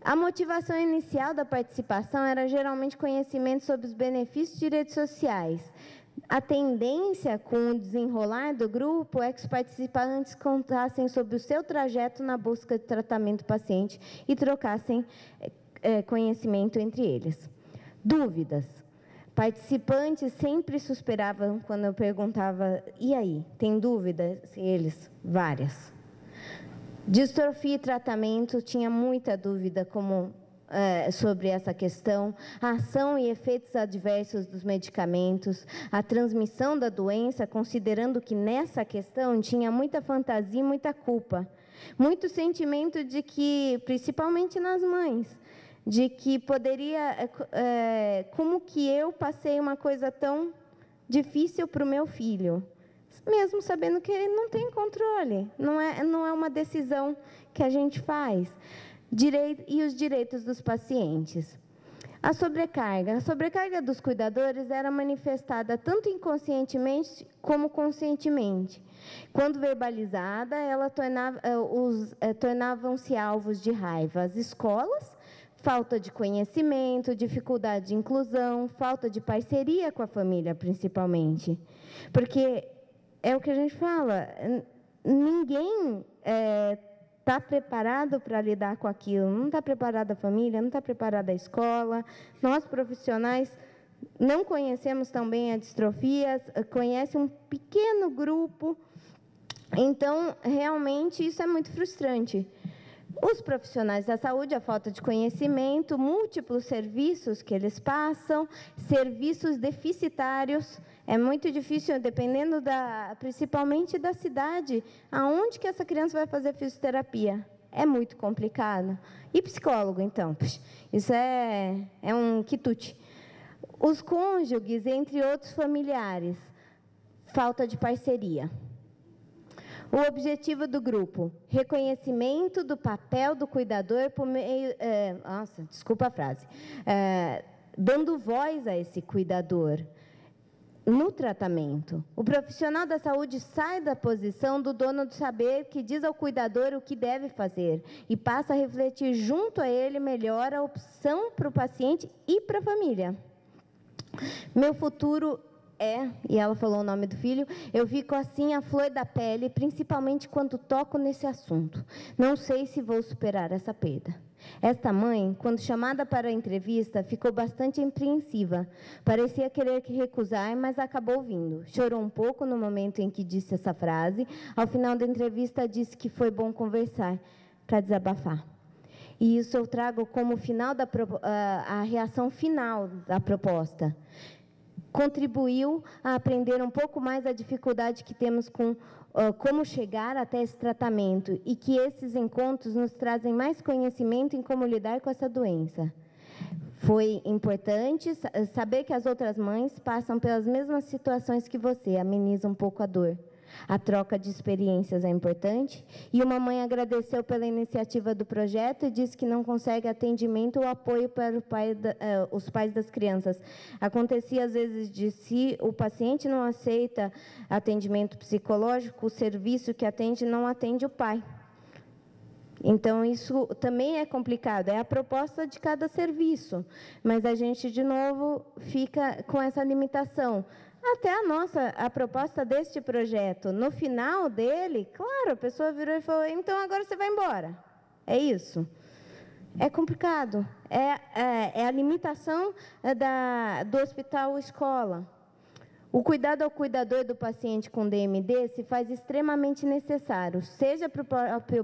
A motivação inicial da participação era geralmente conhecimento sobre os benefícios de direitos sociais. A tendência com o desenrolar do grupo é que os participantes contassem sobre o seu trajeto na busca de tratamento do paciente e trocassem conhecimento entre eles. Dúvidas. Participantes sempre suspiravam quando eu perguntava, e aí, tem dúvidas? Eles, várias. Distrofia e tratamento, tinha muita dúvida sobre essa questão, a ação e efeitos adversos dos medicamentos, a transmissão da doença, considerando que nessa questão tinha muita fantasia e muita culpa. Muito sentimento de que, principalmente nas mães, de que poderia, como que eu passei uma coisa tão difícil para o meu filho, mesmo sabendo que ele não tem controle, não é uma decisão que a gente faz. E os direitos dos pacientes. A sobrecarga dos cuidadores era manifestada tanto inconscientemente como conscientemente. Quando verbalizada, ela tornavam-se alvos de raiva as escolas, falta de conhecimento, dificuldade de inclusão, falta de parceria com a família, principalmente. Porque é o que a gente fala, ninguém está preparado para lidar com aquilo, não está preparada a família, não está preparada a escola. Nós, profissionais, não conhecemos tão bem a distrofia, conhece um pequeno grupo, então, realmente, isso é muito frustrante. Os profissionais da saúde, a falta de conhecimento, múltiplos serviços que eles passam, serviços deficitários. É muito difícil, dependendo principalmente da cidade, aonde que essa criança vai fazer fisioterapia. É muito complicado. E psicólogo, então? Isso é um quitute. Os cônjuges, entre outros familiares, falta de parceria. O objetivo do grupo, reconhecimento do papel do cuidador por meio... desculpa a frase. Dando voz a esse cuidador no tratamento. O profissional da saúde sai da posição do dono do saber, que diz ao cuidador o que deve fazer, e passa a refletir junto a ele melhor a opção para o paciente e para a família. Meu futuro e ela falou o nome do filho, eu fico assim a flor da pele, principalmente quando toco nesse assunto. Não sei se vou superar essa perda. Esta mãe, quando chamada para a entrevista, ficou bastante apreensiva. Parecia querer recusar, mas acabou vindo. Chorou um pouco no momento em que disse essa frase. Ao final da entrevista, disse que foi bom conversar, para desabafar. E isso eu trago como final a reação final da proposta. Contribuiu a aprender um pouco mais a dificuldade que temos com como chegar até esse tratamento e que esses encontros nos trazem mais conhecimento em como lidar com essa doença. Foi importante saber que as outras mães passam pelas mesmas situações que você, ameniza um pouco a dor. A troca de experiências é importante e uma mãe agradeceu pela iniciativa do projeto e disse que não consegue atendimento ou apoio para os pais das crianças. Acontecia às vezes de se o paciente não aceita atendimento psicológico, o serviço que atende não atende o pai. Então, isso também é complicado, é a proposta de cada serviço, mas a gente, de novo, fica com essa limitação. Até a proposta deste projeto, no final dele, claro, a pessoa virou e falou, então agora você vai embora. É isso. É complicado. É a limitação do hospital escola. O cuidado ao cuidador do paciente com DMD se faz extremamente necessário, seja para o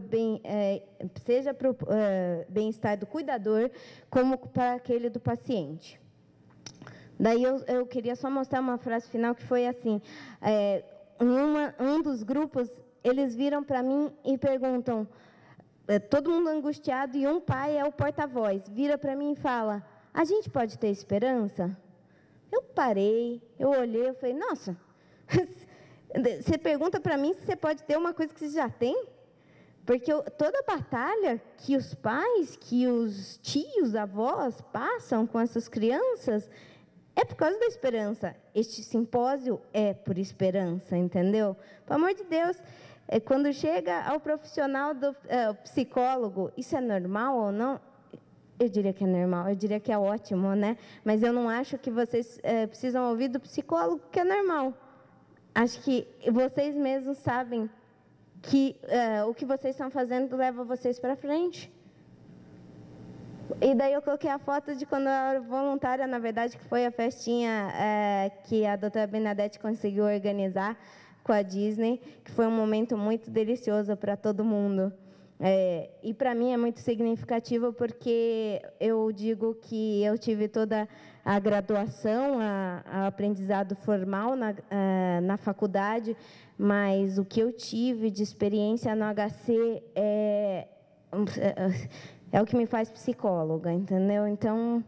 bem-estar do cuidador, como para aquele do paciente. Daí eu queria só mostrar uma frase final que foi assim, um dos grupos, eles viram para mim e perguntam, todo mundo angustiado, e um pai é o porta-voz, vira para mim e fala, a gente pode ter esperança? Eu parei, eu olhei, eu falei, nossa, você pergunta para mim se você pode ter uma coisa que você já tem? Porque toda a batalha que os pais, que os tios, avós passam com essas crianças, é por causa da esperança. Este simpósio é por esperança, entendeu? Pelo amor de Deus, quando chega ao profissional do psicólogo, isso é normal ou não? Eu diria que é normal, eu diria que é ótimo, né? Mas eu não acho que vocês precisam ouvir do psicólogo que é normal. Acho que vocês mesmos sabem que o que vocês estão fazendo leva vocês para frente. E daí eu coloquei a foto de quando eu era voluntária, na verdade, que foi a festinha que a doutora Bernadette conseguiu organizar com a Disney, que foi um momento muito delicioso para todo mundo. E para mim é muito significativo porque eu digo que eu tive toda a graduação, a aprendizado formal na faculdade, mas o que eu tive de experiência no HC é o que me faz psicóloga, entendeu? Então,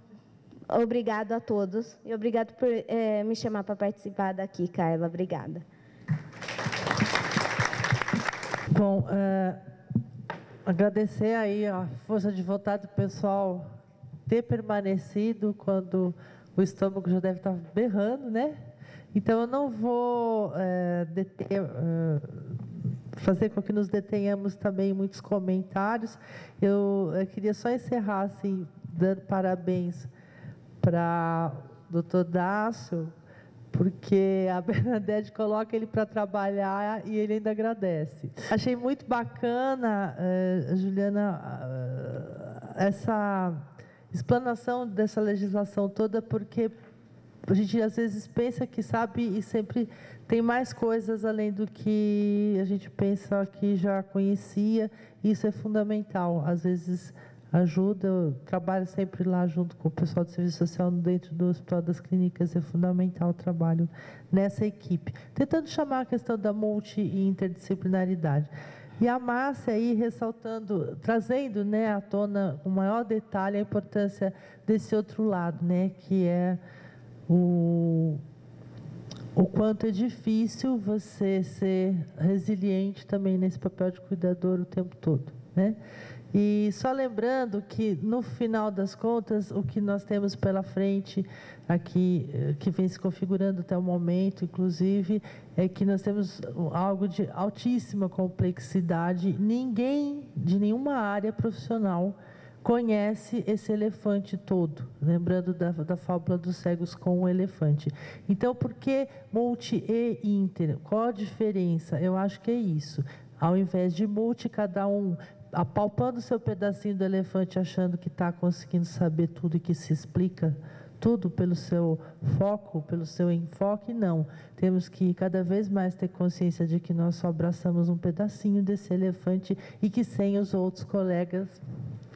obrigado a todos e obrigado por me chamar para participar daqui, Carla. Obrigada. Bom, agradecer aí a força de vontade do pessoal ter permanecido quando o estômago já deve estar berrando, né? Então, eu não vou fazer com que nos detenhamos também em muitos comentários. Eu queria só encerrar, assim, dando parabéns para o Dr. Dácio, porque a Bernadette coloca ele para trabalhar e ele ainda agradece. Achei muito bacana, Juliana, essa explanação dessa legislação toda, porque a gente às vezes pensa que sabe e sempre tem mais coisas além do que a gente pensa que já conhecia. Isso é fundamental. Às vezes ajuda, eu trabalho sempre lá junto com o pessoal de serviço social dentro do Hospital das Clínicas, é fundamental o trabalho nessa equipe. Tentando chamar a questão da multi e interdisciplinaridade. E a Márcia aí ressaltando, trazendo, né, à tona com maior detalhe a importância desse outro lado, né, que é o quanto é difícil você ser resiliente também nesse papel de cuidador o tempo todo, né? E só lembrando que, no final das contas, o que nós temos pela frente aqui, que vem se configurando até o momento, inclusive, é que nós temos algo de altíssima complexidade. Ninguém de nenhuma área profissional conhece esse elefante todo, lembrando da fábula dos cegos com o elefante. Então, por que multi e inter? Qual a diferença? Eu acho que é isso. Ao invés de multi, cada um apalpando o seu pedacinho do elefante, achando que está conseguindo saber tudo e que se explica tudo pelo seu foco, pelo seu enfoque, não. Temos que cada vez mais ter consciência de que nós só abraçamos um pedacinho desse elefante e que sem os outros colegas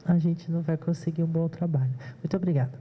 a gente não vai conseguir um bom trabalho. Muito obrigada.